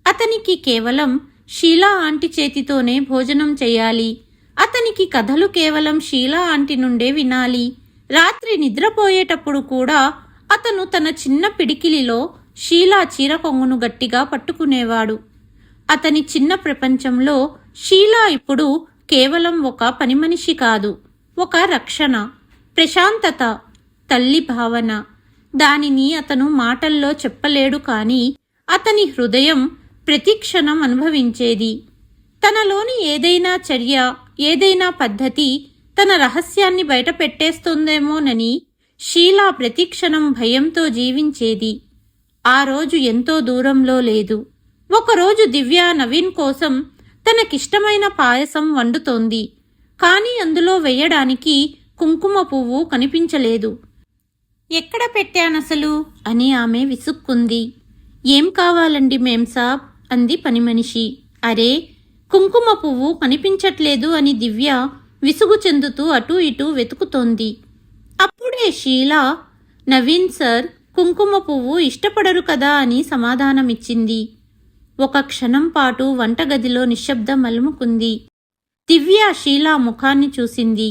అతనికి కేవలం షీలా ఆంటీ చేతితోనే భోజనం చేయాలి. అతనికి కథలు కేవలం షీలా ఆంటీ నుండే వినాలి. రాత్రి నిద్రపోయేటప్పుడు కూడా అతను తన చిన్న పిడికిలిలో షీలా చీర కొంగును గట్టిగా పట్టుకునేవాడు. అతని చిన్న ప్రపంచంలో షీలా ఇప్పుడు కేవలం ఒక పని మనిషి కాదు, ఒక రక్షణ, ప్రశాంతత, తల్లి భావన. దానిని అతను మాటల్లో చెప్పలేడు, కానీ అతని హృదయం ప్రతిక్షణం అనుభవించేది. తనలోని ఏదైనా చర్య, ఏదైనా పద్ధతి తన రహస్యాన్ని బయటపెట్టేస్తుందేమోనని షీలా ప్రతిక్షణం భయంతో జీవించేది. ఆ రోజు ఎంతో దూరంలో లేదు. ఒకరోజు దివ్య నవీన్ కోసం తనకిష్టమైన పాయసం వండుతోంది. కానీ అందులో వెయ్యడానికి కుంకుమ పువ్వు కనిపించలేదు. ఎక్కడ పెట్టానసలు అని ఆమె విసుక్కుంది. ఏం కావాలండి మేంసాబ్ అంది పని మనిషి. అరే, కుంకుమ పువ్వు కనిపించట్లేదు అని దివ్య విసుగు చెందుతూ అటూ ఇటూ వెతుకుతోంది. అప్పుడే షీలా, నవీన్ సార్ కుంకుమ పువ్వు ఇష్టపడరు కదా అని సమాధానమిచ్చింది. ఒక క్షణం పాటు వంటగదిలో నిశ్శబ్దం అలుముకుంది. దివ్య షీలా ముఖాన్ని చూసింది.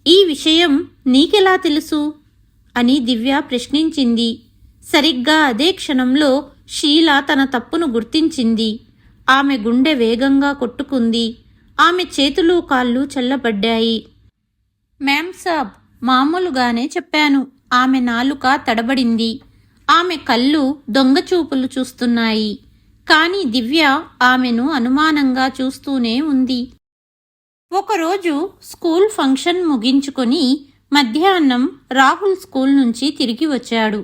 ఈ విషయం నీకెలా తెలుసు అని దివ్య ప్రశ్నించింది. సరిగ్గా అదే క్షణంలో షీలా తన తప్పును గుర్తించింది. ఆమె గుండె వేగంగా కొట్టుకుంది. ఆమె చేతులు కాళ్ళు చల్లబడ్డాయి. మ్యామ్ సాబ్, మామూలుగానే చెప్పాను. ఆమె నాలుక తడబడింది. ఆమె కళ్ళు దొంగచూపులు చూస్తున్నాయి. కాని దివ్య ఆమెను అనుమానంగా చూస్తూనే ఉంది. ఒకరోజు స్కూల్ ఫంక్షన్ ముగించుకొని మధ్యాహ్నం రాహుల్ స్కూల్ నుంచి తిరిగి వచ్చాడు.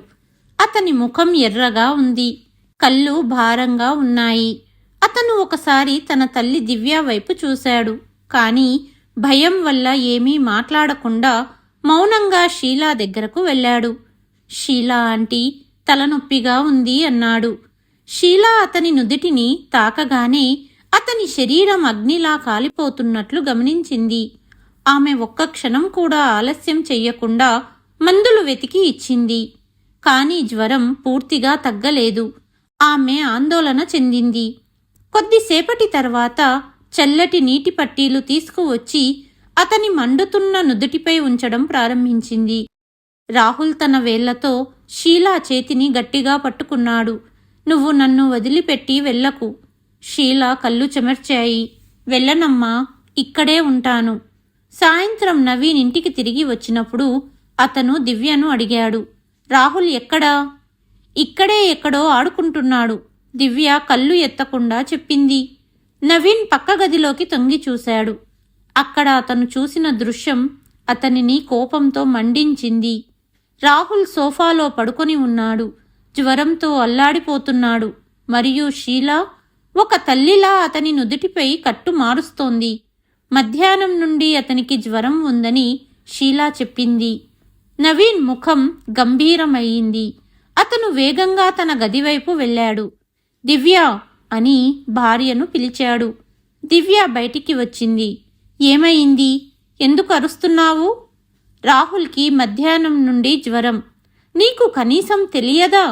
అతని ముఖం ఎర్రగా ఉంది, కళ్ళు భారంగా ఉన్నాయి. అతను ఒకసారి తన తల్లి దివ్య వైపు చూశాడు. కాని భయం వల్ల ఏమీ మాట్లాడకుండా మౌనంగా షీలా దగ్గరకు వెళ్ళాడు. షీలా ఆంటీ, తలనొప్పిగా ఉంది అన్నాడు. షీలా అతని నుదిటిని తాకగానే అతని శరీరం అగ్నిలా కాలిపోతున్నట్లు గమనించింది. ఆమె ఒక్క క్షణం కూడా ఆలస్యం చెయ్యకుండా మందులు వెతికి ఇచ్చింది. కాని జ్వరం పూర్తిగా తగ్గలేదు. ఆమె ఆందోళన చెందింది. కొద్దిసేపటి తర్వాత చల్లటి నీటి పట్టీలు తీసుకువచ్చి అతని మండుతున్న నుదుటిపై ఉంచడం ప్రారంభించింది. రాహుల్ తన వేళ్లతో షీలా చేతిని గట్టిగా పట్టుకున్నాడు. నువ్వు నన్ను వదిలిపెట్టి వెళ్ళకు. షీలా కళ్ళు చెమర్చాయి. వెళ్ళనమ్మా, ఇక్కడే ఉంటాను. సాయంత్రం నవీన్ ఇంటికి తిరిగి వచ్చినప్పుడు అతను దివ్యను అడిగాడు. రాహుల్ ఎక్కడా? ఇక్కడే ఎక్కడో ఆడుకుంటున్నాడు, దివ్య కళ్ళు ఎత్తకుండా చెప్పింది. నవీన్ పక్క గదిలోకి తొంగి చూశాడు. అక్కడ అతను చూసిన దృశ్యం అతనిని కోపంతో మండించింది. రాహుల్ సోఫాలో పడుకొని ఉన్నాడు. జ్వరంతో అల్లాడిపోతున్నాడు. మరియు షీలా ఒక తల్లిలా అతని నుదుటిపై కట్టు మారుస్తోంది. మధ్యాహ్నం నుండి అతనికి జ్వరం ఉందని షీలా చెప్పింది. నవీన్ ముఖం గంభీరమయ్యింది. అతను వేగంగా తన గదివైపు వెళ్ళాడు. దివ్య అని భార్యను పిలిచాడు. దివ్య బయటికి వచ్చింది. ఏమైంది? ఎందుకు అరుస్తున్నావు? రాహుల్కి మధ్యాహ్నం నుండి జ్వరం. నీకు కనీసం తెలియదా?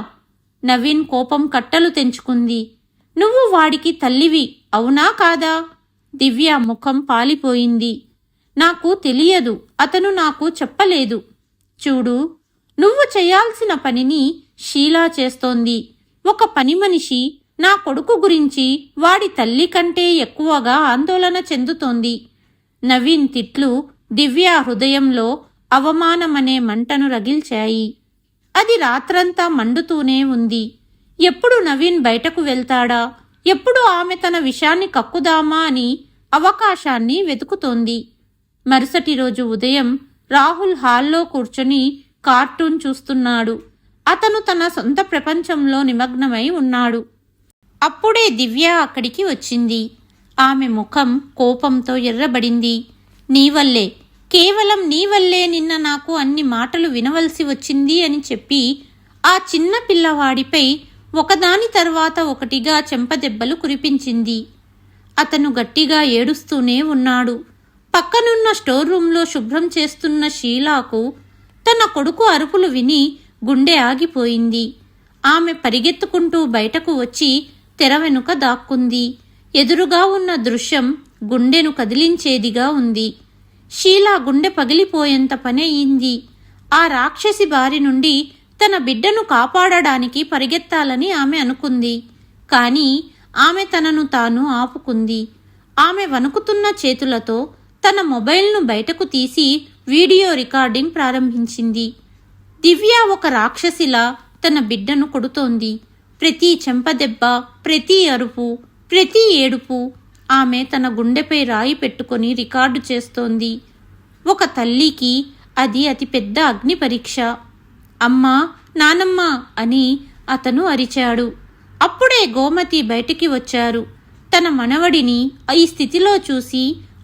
నవీన్ కోపం కట్టలు తెంచుకుంది. నువ్వు వాడికి తల్లివి, అవునా కాదా? దివ్య ముఖం పాలిపోయింది. నాకు తెలియదు, అతను నాకు చెప్పలేదు. చూడు, నువ్వు చేయాల్సిన పనిని షీలా చేస్తోంది. ఒక పని మనిషి నా కొడుకు గురించి వాడి తల్లి కంటే ఎక్కువగా ఆందోళన చెందుతోంది. నవీన్ తిట్లు దివ్య హృదయంలో అవమానమనే మంటను రగిల్చాయి. అది రాత్రంతా మండుతూనే ఉంది. ఎప్పుడు నవీన్ బయటకు వెళ్తాడా, ఎప్పుడు ఆమె తన విషాన్ని కక్కుదామా అని అవకాశాన్ని వెతుకుతోంది. మరుసటి రోజు ఉదయం రాహుల్ హాల్లో కూర్చొని కార్టూన్ చూస్తున్నాడు. అతను తన సొంత ప్రపంచంలో నిమగ్నమై ఉన్నాడు. అప్పుడే దివ్య అక్కడికి వచ్చింది. ఆమె ముఖం కోపంతో ఎర్రబడింది. నీవల్లే, కేవలం నీవల్లే నిన్న నాకు అన్ని మాటలు వినవలసి వచ్చింది అని చెప్పి ఆ చిన్న పిల్లవాడిపై ఒకదాని తర్వాత ఒకటిగా చెంపదెబ్బలు కురిపించింది. అతను గట్టిగా ఏడుస్తూనే ఉన్నాడు. పక్కనున్న స్టోర్ రూంలో శుభ్రం చేస్తున్న షీలాకు తన కొడుకు అరుపులు విని గుండె ఆగిపోయింది. ఆమె పరిగెత్తుకుంటూ బయటకు వచ్చి తెర వెనుక దాక్కుంది. ఎదురుగా ఉన్న దృశ్యం గుండెను కదిలించేదిగా ఉంది. షీలా గుండె పగిలిపోయేంత పని అయింది. ఆ రాక్షసి బారి నుండి తన బిడ్డను కాపాడడానికి పరిగెత్తాలని ఆమె అనుకుంది. కానీ ఆమె తనను తాను ఆపుకుంది. ఆమె వణుకుతున్న చేతులతో తన మొబైల్ను బయటకు తీసి వీడియో రికార్డింగ్ ప్రారంభించింది. దివ్య ఒక రాక్షసిలా తన బిడ్డను కొడుతోంది. ప్రతి చెంపదెబ్బ, ప్రతి అరుపు, ప్రతి ఏడుపు ఆమె తన గుండెపై రాయి పెట్టుకొని రికార్డు చేస్తోంది. ఒక తల్లికి అది అతి పెద్ద అగ్ని పరీక్ష. అమ్మా, నానమ్మ అని అతను అరిచాడు. అప్పుడే గోమతి బయటికి వచ్చారు. తన మనవడిని ఈ స్థితిలో చూసి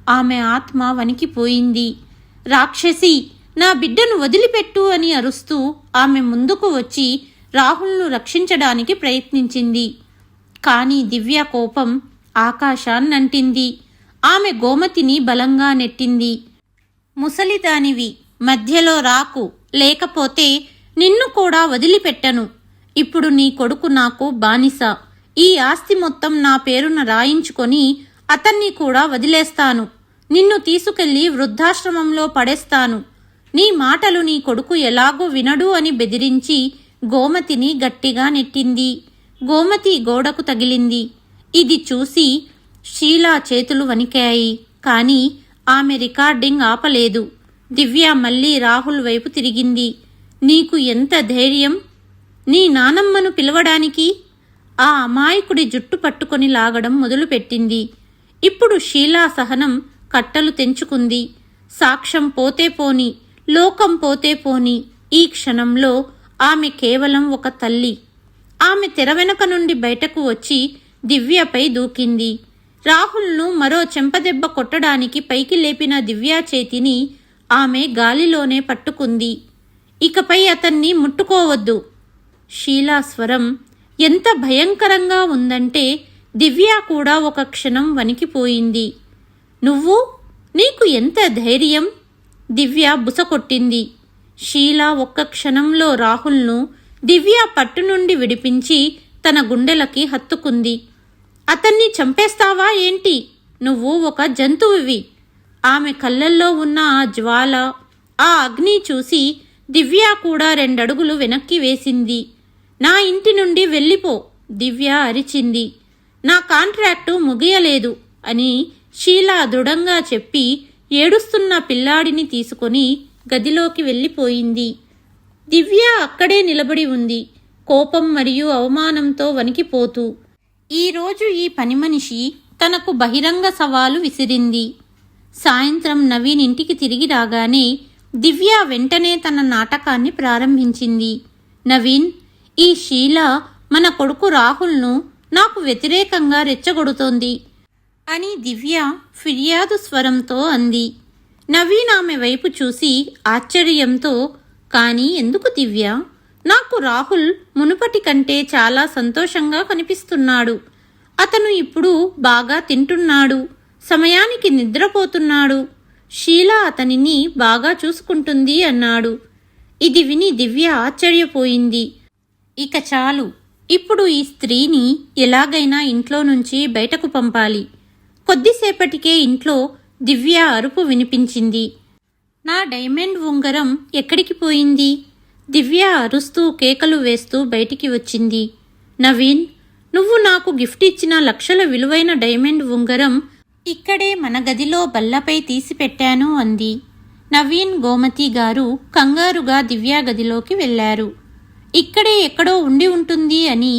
ఆమె ఆత్మ వణికిపోయింది. రాక్షసి, నా బిడ్డను వదిలిపెట్టు అని అరుస్తూ ఆమె ముందుకు వచ్చి రాహుల్ను రక్షించడానికి ప్రయత్నించింది. కానీ దివ్య కోపం ఆకాశాన్నంటింది. ఆమె గోమతిని బలంగా నెట్టింది. ముసలిదానివి, మధ్యలో రాకు, లేకపోతే నిన్ను కూడా వదిలిపెట్టను. ఇప్పుడు నీ కొడుకు నాకు బానిస. ఈ ఆస్తి మొత్తం నా పేరున రాయించుకొని అతన్ని కూడా వదిలేస్తాను. నిన్ను తీసుకెళ్లి వృద్ధాశ్రమంలో పడేస్తాను. నీ మాటలు నీ కొడుకు ఎలాగూ వినడు అని బెదిరించి గోమతిని గట్టిగా నెట్టింది. గోమతి గోడకు తగిలింది. ఇది చూసి షీలా చేతులు వణికాయి. కానీ ఆమె రికార్డింగ్ ఆపలేదు. దివ్య మళ్ళీ రాహుల్ వైపు తిరిగింది. నీకు ఎంత ధైర్యం? నీ నానమ్మను పిలవడానికి? ఆ అమాయకుడి జుట్టు పట్టుకొని లాగడం మొదలుపెట్టింది. ఇప్పుడు షీలా సహనం కట్టలు తెంచుకుంది. సాక్ష్యం పోతే పోని, లోకం పోతే పోని, ఈ క్షణంలో ఆమె కేవలం ఒక తల్లి. ఆమె తెర వెనుక నుండి బయటకు వచ్చి దివ్యపై దూకింది. రాహుల్ను మరో చెంపదెబ్బ కొట్టడానికి పైకి లేపిన దివ్య చేతిని ఆమె గాలిలోనే పట్టుకుంది. ఇకపై అతన్ని ముట్టుకోవద్దు. షీలా స్వరం ఎంత భయంకరంగా ఉందంటే దివ్య కూడా ఒక క్షణం వణికిపోయింది. నువ్వు? నీకు ఎంత ధైర్యం? దివ్య బుసకొట్టింది. షీలా ఒక్క క్షణంలో రాహుల్ను దివ్య పట్టు నుండి విడిపించి తన గుండెలకి హత్తుకుంది. అతన్ని చంపేస్తావా ఏంటి? నువ్వు ఒక జంతువువి. ఆమె కళ్ళల్లో ఉన్న ఆ జ్వాల, ఆ అగ్ని చూసి దివ్య కూడా 2 అడుగులు వెనక్కి వేసింది. నా ఇంటి నుండి వెళ్ళిపో, దివ్య అరిచింది. నా కాంట్రాక్టు ముగియలేదు అని షీలా దృఢంగా చెప్పి ఏడుస్తున్న పిల్లాడిని తీసుకొని గదిలోకి వెళ్ళిపోయింది. దివ్య అక్కడే నిలబడి ఉంది, కోపం మరియు అవమానంతో వణికిపోతూ. ఈరోజు ఈ పనిమనిషి తనకు బహిరంగ సవాలు విసిరింది. సాయంత్రం నవీన్ ఇంటికి తిరిగి రాగానే దివ్య వెంటనే తన నాటకాన్ని ప్రారంభించింది. నవీన్, ఈ షీలా మన కొడుకు రాహుల్ను నాకు వ్యతిరేకంగా రెచ్చగొడుతోంది అని దివ్య ఫిర్యాదు స్వరంతో అంది. నవీన్ ఆమె వైపు చూసి ఆశ్చర్యంతో, కానీ ఎందుకు దివ్య? నాకు రాహుల్ మునుపటి కంటే చాలా సంతోషంగా కనిపిస్తున్నాడు. అతను ఇప్పుడు బాగా తింటున్నాడు, సమయానికి నిద్రపోతున్నాడు. షీలా అతనిని బాగా చూసుకుంటుంది అన్నాడు. ఇది విని దివ్య ఆశ్చర్యపోయింది. ఇక చాలు, ఇప్పుడు ఈ స్త్రీని ఎలాగైనా ఇంట్లో నుంచి బయటకు పంపాలి. కొద్దిసేపటికే ఇంట్లో దివ్య అరుపు వినిపించింది. నా డైమండ్ ఉంగరం ఎక్కడికి పోయింది? దివ్య అరుస్తూ కేకలు వేస్తూ బయటికి వచ్చింది. నవీన్, నువ్వు నాకు గిఫ్ట్ ఇచ్చిన లక్షల విలువైన డైమండ్ ఉంగరం ఇక్కడే మన గదిలో బల్లపై తీసిపెట్టాను అంది. నవీన్, గోమతి గారు కంగారుగా దివ్య గదిలోకి వెళ్లారు. ఇక్కడే ఎక్కడో ఉండి ఉంటుంది అని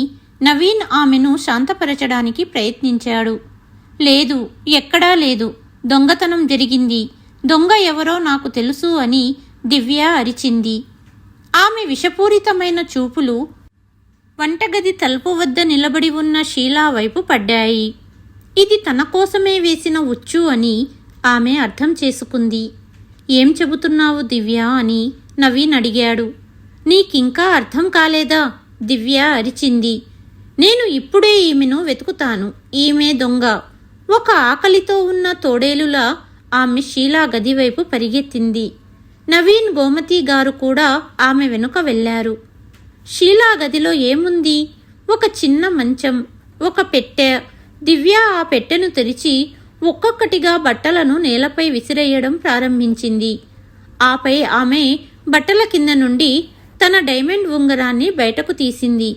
నవీన్ ఆమెను శాంతపరచడానికి ప్రయత్నించాడు. లేదు, ఎక్కడా లేదు, దొంగతనం జరిగింది, దొంగ ఎవరో నాకు తెలుసు అని దివ్య అరిచింది. ఆమె విషపూరితమైన చూపులు వంటగది తలుపు వద్ద నిలబడి ఉన్న షీలా వైపు పడ్డాయి. ఇది తన కోసమే వేసిన ఉచ్చు అని ఆమె అర్థం చేసుకుంది. ఏం చెబుతున్నావు దివ్య అని నవీన్ అడిగాడు. నీకింకా అర్థం కాలేదా? దివ్య అరిచింది. నేను ఇప్పుడే ఈమెను వెతుకుతాను, ఈమె దొంగ. ఒక ఆకలితో ఉన్న తోడేలులా ఆమె షీలా గదివైపు పరిగెత్తింది. నవీన్, గోమతి గారు కూడా ఆమె వెనుక వెళ్లారు. షీలా గదిలో ఏముంది? ఒక చిన్న మంచం, ఒక పెట్టె. దివ్య ఆ పెట్టెను తెరిచి ఒక్కొక్కటిగా బట్టలను నేలపై విసిరేయడం ప్రారంభించింది. ఆపై ఆమె బట్టల కింద నుండి తన డైమండ్ ఉంగరాన్ని బయటకు తీసింది.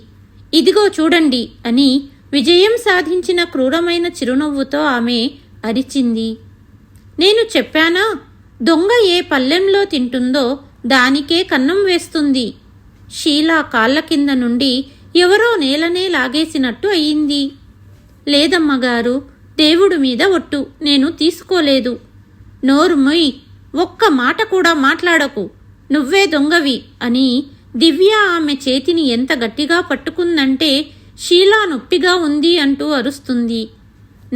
ఇదిగో చూడండి అని విజయం సాధించిన క్రూరమైన చిరునవ్వుతో ఆమె అరిచింది. నేను చెప్పానా, దొంగ ఏ పల్లెంలో తింటుందో దానికే కన్నం వేస్తుంది. షీలా కాళ్ల కింద నుండి ఎవరో నేలనే లాగేసినట్టు అయ్యింది. లేదమ్మగారు, దేవుడు మీద ఒట్టు, నేను తీసుకోలేదు. నోరు మొయ్, ఒక్క మాట కూడా మాట్లాడకు, నువ్వే దొంగవి అని దివ్య ఆమె చేతిని ఎంత గట్టిగా పట్టుకుందంటే షీలా నొప్పిగా ఉంది అంటూ అరుస్తుంది.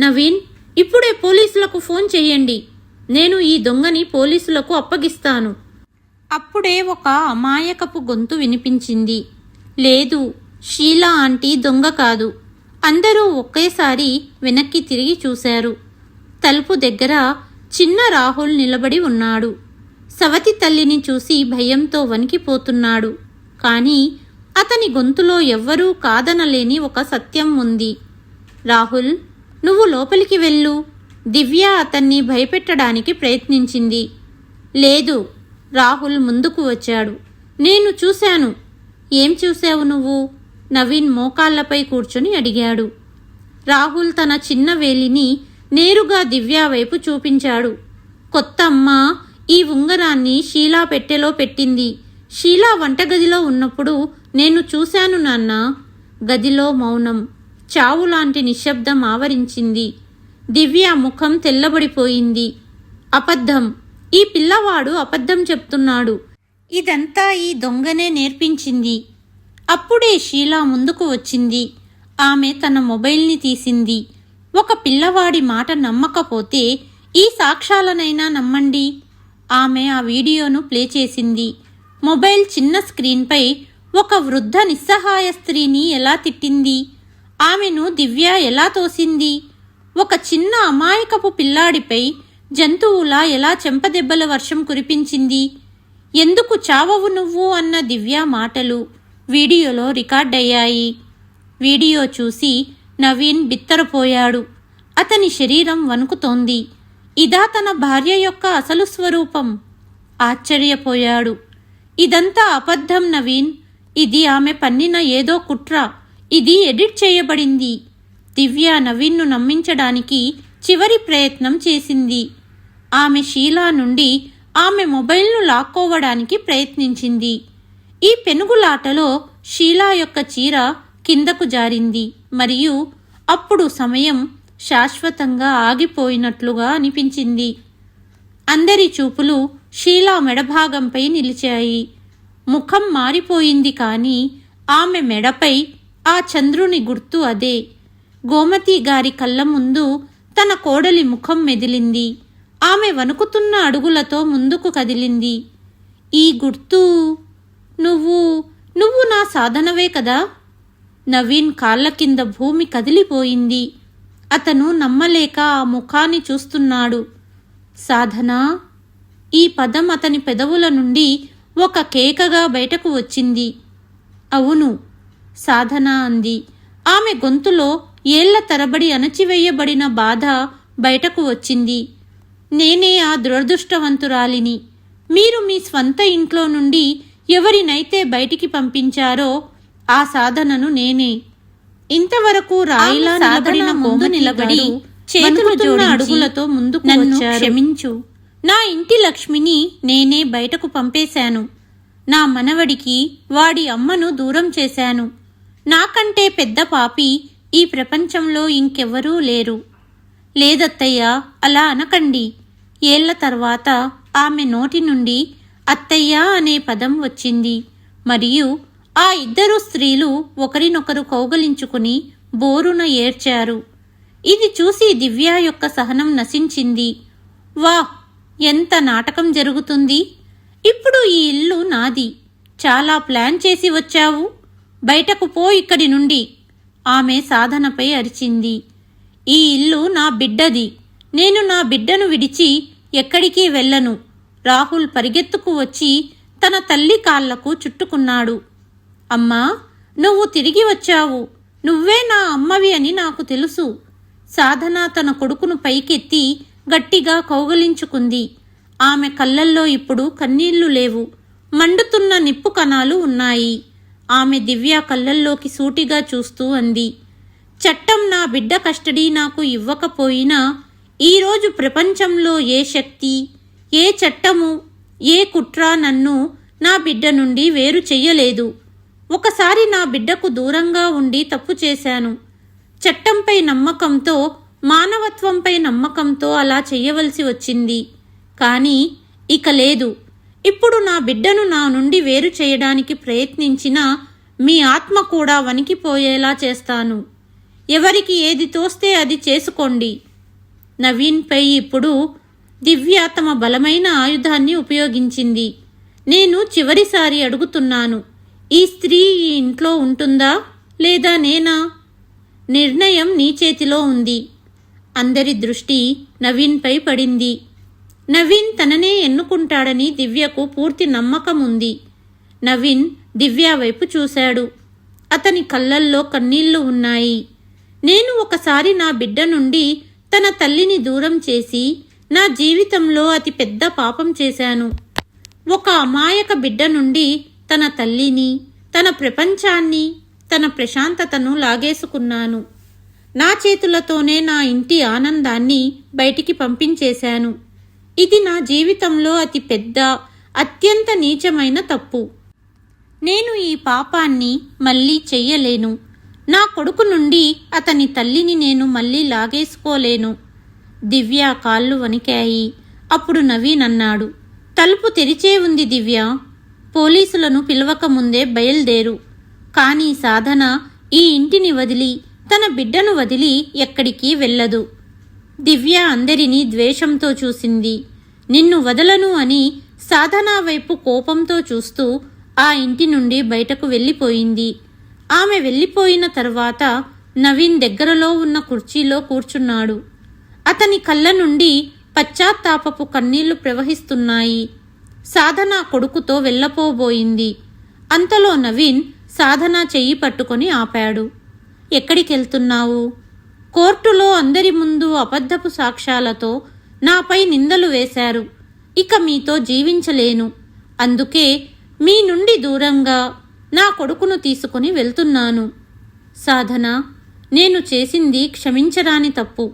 నవీన్, ఇప్పుడే పోలీసులకు ఫోన్ చెయ్యండి, నేను ఈ దొంగని పోలీసులకు అప్పగిస్తాను. అప్పుడే ఒక అమాయకపు గొంతు వినిపించింది. లేదు, షీలా ఆంటీ దొంగ కాదు. అందరూ ఒకేసారి వెనక్కి తిరిగి చూశారు. తలుపు దగ్గర చిన్న రాహుల్ నిలబడి ఉన్నాడు. సవతి తల్లిని చూసి భయంతో వణికిపోతున్నాడు. కానీ అతని గొంతులో ఎవ్వరూ కాదనలేని ఒక సత్యం ఉంది. రాహుల్, నువ్వు లోపలికి వెళ్ళు. దివ్య అతన్ని భయపెట్టడానికి ప్రయత్నించింది. లేదు, రాహుల్ ముందుకు వచ్చాడు. నేను చూశాను. ఏం చూశావు నువ్వు? నవీన్ మోకాళ్లపై కూర్చుని అడిగాడు. రాహుల్ తన చిన్న వేలిని నేరుగా దివ్య వైపు చూపించాడు. కొత్తమ్మ ఈ ఉంగరాన్ని షీలా పెట్టెలో పెట్టింది. షీలా వంటగదిలో ఉన్నప్పుడు నేను చూశాను నాన్న. గదిలో మౌనం, చావులాంటి నిశ్శబ్దం ఆవరించింది. దివ్య ముఖం తెల్లబడిపోయింది. అబద్ధం, ఈ పిల్లవాడు అబద్ధం చెప్తున్నాడు. ఇదంతా ఈ దొంగనే నేర్పించింది. అప్పుడే షీలా ముందుకు వచ్చింది. ఆమె తన మొబైల్ని తీసింది. ఒక పిల్లవాడి మాట నమ్మకపోతే ఈ సాక్ష్యాలనైనా నమ్మండి. ఆమె ఆ వీడియోను ప్లే చేసింది. మొబైల్ చిన్న స్క్రీన్పై ఒక వృద్ధ నిస్సహాయ స్త్రీని ఎలా తిట్టింది, ఆమెను దివ్య ఎలా తోసింది, ఒక చిన్న అమాయకపు పిల్లాడిపై జంతువులా ఎలా చెంపదెబ్బల వర్షం కురిపించింది. ఎందుకు చావవు నువ్వు అన్న దివ్య మాటలు వీడియోలో రికార్డయ్యాయి. వీడియో చూసి నవీన్ బిత్తరపోయాడు. అతని శరీరం వణుకుతోంది. ఇదా తన భార్య యొక్క అసలు స్వరూపం? ఆశ్చర్యపోయాడు. ఇదంతా అబద్ధం నవీన్. ఇది ఆమె పన్నిన ఏదో కుట్ర. ఇది ఎడిట్ చేయబడింది. దివ్య నవీన్ను నమ్మించడానికి చివరి ప్రయత్నం చేసింది. ఆమె షీలా నుండి ఆమె మొబైల్ను లాక్కోవడానికి ప్రయత్నించింది. ఈ పెనుగులాటలో షీలా యొక్క చీర కిందకు జారింది మరియు అప్పుడు సమయం శాశ్వతంగా ఆగిపోయినట్లుగా అనిపించింది. అందరి చూపులు షీలా మెడభాగంపై నిలిచాయి. ముఖం మారిపోయింది, కానీ ఆమె మెడపై ఆ చంద్రుని గుర్తు అదే. గోమతి గారి కళ్ళ ముందు తన కోడలి ముఖం మెదిలింది. ఆమె వణుకుతున్న అడుగులతో ముందుకు కదిలింది. ఈ గుర్తు నువ్వు నా సాధనవే కదా? నవీన్ కాళ్ళ కింద భూమి కదిలిపోయింది. అతను నమ్మలేక ఆ ముఖాన్ని చూస్తున్నాడు. సాధనా? ఈ పదం అతని పెదవుల నుండి ఒక కేకగా బయటకు వచ్చింది. అవును, సాధన అంది. ఆమె గొంతులో ఏళ్ల తరబడి అణచివేయబడిన బాధ బయటకు వచ్చింది. నేనే ఆ దురదృష్టవంతురాలిని. మీరు మీ స్వంత ఇంట్లో నుండి ఎవరినైతే బయటికి పంపించారో ఆ సాధనను నేనే. ఇంతవరకు రాయిలా నిలబడిన ముందు నిలబడి చేతులు జోడించి అడుగులతో ముందుకు వచ్చారు. క్షమించు, నా ఇంటి లక్ష్మిని నేనే బయటకు పంపేశాను. నా మనవడికి వాడి అమ్మను దూరం చేశాను. నాకంటే పెద్ద పాపి ఈ ప్రపంచంలో ఇంకెవరూ లేరు. లేదత్తయ్యా, అలా అనకండి. ఏళ్ల తర్వాత ఆమె నోటి నుండి అత్తయ్య అనే పదం వచ్చింది. మరియు ఆ ఇద్దరు స్త్రీలు ఒకరినొకరు కౌగలించుకుని బోరున ఏడ్చారు. ఇది చూసి దివ్య యొక్క సహనం నశించింది. వాహ్, ఎంత నాటకం జరుగుతుంది! ఇప్పుడు ఈ ఇల్లు నాది. చాలా ప్లాన్ చేసి వచ్చావు. బయటకు పో ఇక్కడి నుండి. ఆమె సాధనపై అరిచింది. ఈ ఇల్లు నా బిడ్డది. నేను నా బిడ్డను విడిచి ఎక్కడికి వెళ్ళను. రాహుల్ పరిగెత్తుకు వచ్చి తన తల్లి కాళ్లకు చుట్టుకున్నాడు. అమ్మా, నువ్వు తిరిగి వచ్చావు. నువ్వే నా అమ్మవి అని నాకు తెలుసు. సాధన తన కొడుకును పైకెత్తి గట్టిగా కౌగలించుకుంది. ఆమె కళ్ళల్లో ఇప్పుడు కన్నీళ్లు లేవు, మండుతున్న నిప్పు కణాలు ఉన్నాయి. ఆమె దివ్య కళ్ళల్లోకి సూటిగా చూస్తూ అంది, చట్టం నా బిడ్డ కస్టడీ నాకు ఇవ్వకపోయినా ఈరోజు ప్రపంచంలో ఏ శక్తి, ఏ చట్టము, ఏ కుట్ర నన్ను నా బిడ్డ నుండి వేరు చెయ్యలేదు. ఒకసారి నా బిడ్డకు దూరంగా ఉండి తప్పు చేశాను. చట్టంపై నమ్మకంతో, మానవత్వంపై నమ్మకంతో అలా చెయ్యవలసి వచ్చింది. కానీ ఇక లేదు. ఇప్పుడు నా బిడ్డను నా నుండి వేరు చేయడానికి ప్రయత్నించినా మీ ఆత్మ కూడా వణికిపోయేలా చేస్తాను. ఎవరికి ఏది తోస్తే అది చేసుకోండి. నవీన్పై ఇప్పుడు దివ్య తమ బలమైన ఆయుధాన్ని ఉపయోగించింది. నేను చివరిసారి అడుగుతున్నాను, ఈ స్త్రీ ఈ ఇంట్లో ఉంటుందా లేదా నేనా? నిర్ణయం నీ చేతిలో ఉంది. అందరి దృష్టి నవీన్పై పడింది. నవీన్ తననే ఎన్నుకుంటాడని దివ్యకు పూర్తి నమ్మకం ఉంది. నవీన్ దివ్య వైపు చూశాడు. అతని కళ్ళల్లో కన్నీళ్లు ఉన్నాయి. నేను ఒకసారి నా బిడ్డ నుండి తన తల్లిని దూరం చేసి నా జీవితంలో అతి పెద్ద పాపం చేశాను. ఒక అమాయక బిడ్డ నుండి తన తల్లిని, తన ప్రపంచాన్ని, తన ప్రశాంతతను లాగేసుకున్నాను. నా చేతులతోనే నా ఇంటి ఆనందాన్ని బయటికి పంపించేశాను. ఇది నా జీవితంలో అతి పెద్ద, అత్యంత నీచమైన తప్పు. నేను ఈ పాపాన్ని మళ్ళీ చెయ్యలేను. నా కొడుకు నుండి అతని తల్లిని నేను మళ్ళీ లాగేసుకోలేను. దివ్య కాళ్ళు వణికాయి. అప్పుడు నవీన్ అన్నాడు, తలుపు తెరిచే ఉంది దివ్య. పోలీసులను పిలవకముందే బయలుదేరు. కానీ సాధన ఈ ఇంటిని వదిలి, తన బిడ్డను వదిలి ఎక్కడికి వెళ్ళదు. దివ్య అందరినీ ద్వేషంతో చూసింది. నిన్ను వదలను అని సాధన వైపు కోపంతో చూస్తూ ఆ ఇంటి నుండి బయటకు వెళ్ళిపోయింది. ఆమె వెళ్ళిపోయిన తర్వాత నవీన్ దగ్గరలో ఉన్న కుర్చీలో కూర్చున్నాడు. అతని కళ్ళ నుండి పశ్చాత్తాపపు కన్నీళ్లు ప్రవహిస్తున్నాయి. సాధన కొడుకుతో వెళ్ళపోబోయింది. అంతలో నవీన్ సాధన చెయ్యి పట్టుకొని ఆపాడు. ఎక్కడికెళ్తున్నావు? కోర్టులో అందరి ముందు అబద్ధపు సాక్ష్యాలతో నాపై నిందలు వేశారు. ఇక మీతో జీవించలేను. అందుకే మీ నుండి దూరంగా నా కొడుకును తీసుకుని వెళ్తున్నాను. సాధన, నేను చేసింది క్షమించరాని తప్పు.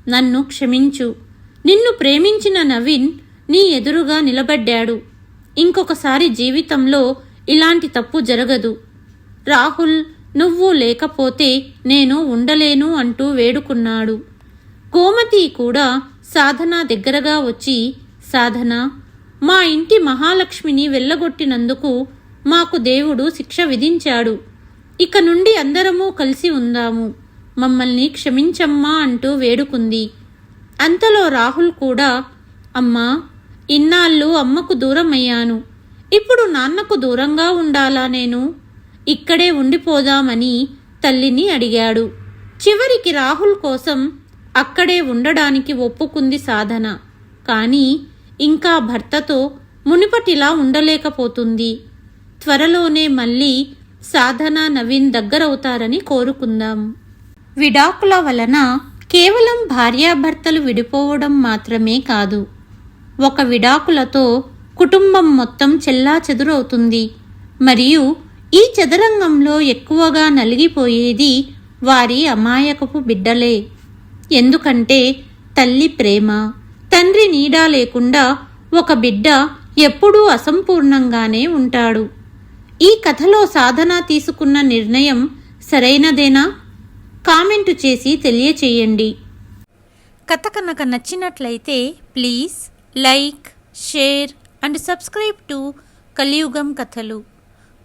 నన్ను క్షమించు. నిన్ను ప్రేమించిన నవీన్ నీ ఎదురుగా నిలబడ్డాడు. ఇంకొకసారి జీవితంలో ఇలాంటి తప్పు జరగదు. రాహుల్, నువ్వు లేకపోతే నేను ఉండలేను అంటూ వేడుకున్నాడు. గోమతి కూడా సాధన దగ్గరగా వచ్చి, సాధన, మా ఇంటి మహాలక్ష్మిని వెళ్ళగొట్టినందుకు మాకు దేవుడు శిక్ష విధించాడు. ఇక నుండి అందరమూ కలిసి ఉందాము. మమ్మల్ని క్షమించమ్మా అంటూ వేడుకుంది. అంతలో రాహుల్ కూడా, అమ్మా, ఇన్నాళ్ళు అమ్మకు దూరమయ్యాను. ఇప్పుడు నాన్నకు దూరంగా ఉండాలా నేను? ఇక్కడే ఉండిపోదామని తల్లిని అడిగాడు. చివరికి రాహుల్ కోసం అక్కడే ఉండడానికి ఒప్పుకుంది సాధన. కానీ ఇంకా భర్తతో మునిపటిలా ఉండలేకపోతుంది. త్వరలోనే మళ్ళీ సాధన నవీన్ దగ్గరవుతారని కోరుకుందాం. విడాకుల వలన కేవలం భార్యాభర్తలు విడిపోవడం మాత్రమే కాదు, ఒక విడాకులతో కుటుంబం మొత్తం చెల్లాచెదురవుతుంది. మరియు ఈ చదరంగంలో ఎక్కువగా నలిగిపోయేది వారి అమాయకపు బిడ్డలే. ఎందుకంటే తల్లి ప్రేమ, తండ్రి నీడ లేకుండా ఒక బిడ్డ ఎప్పుడూ అసంపూర్ణంగానే ఉంటాడు. ఈ కథలో సాధన తీసుకున్న నిర్ణయం సరైనదేనా? కామెంటు చేసి తెలియచేయండి. కథ కనుక నచ్చినట్లయితే please like, share and subscribe to కలియుగం కథలు.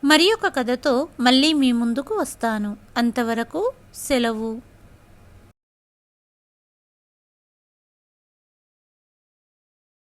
మరి ఒక కథతో మళ్ళీ మీ ముందుకు వస్తాను. అంతవరకు సెలవు.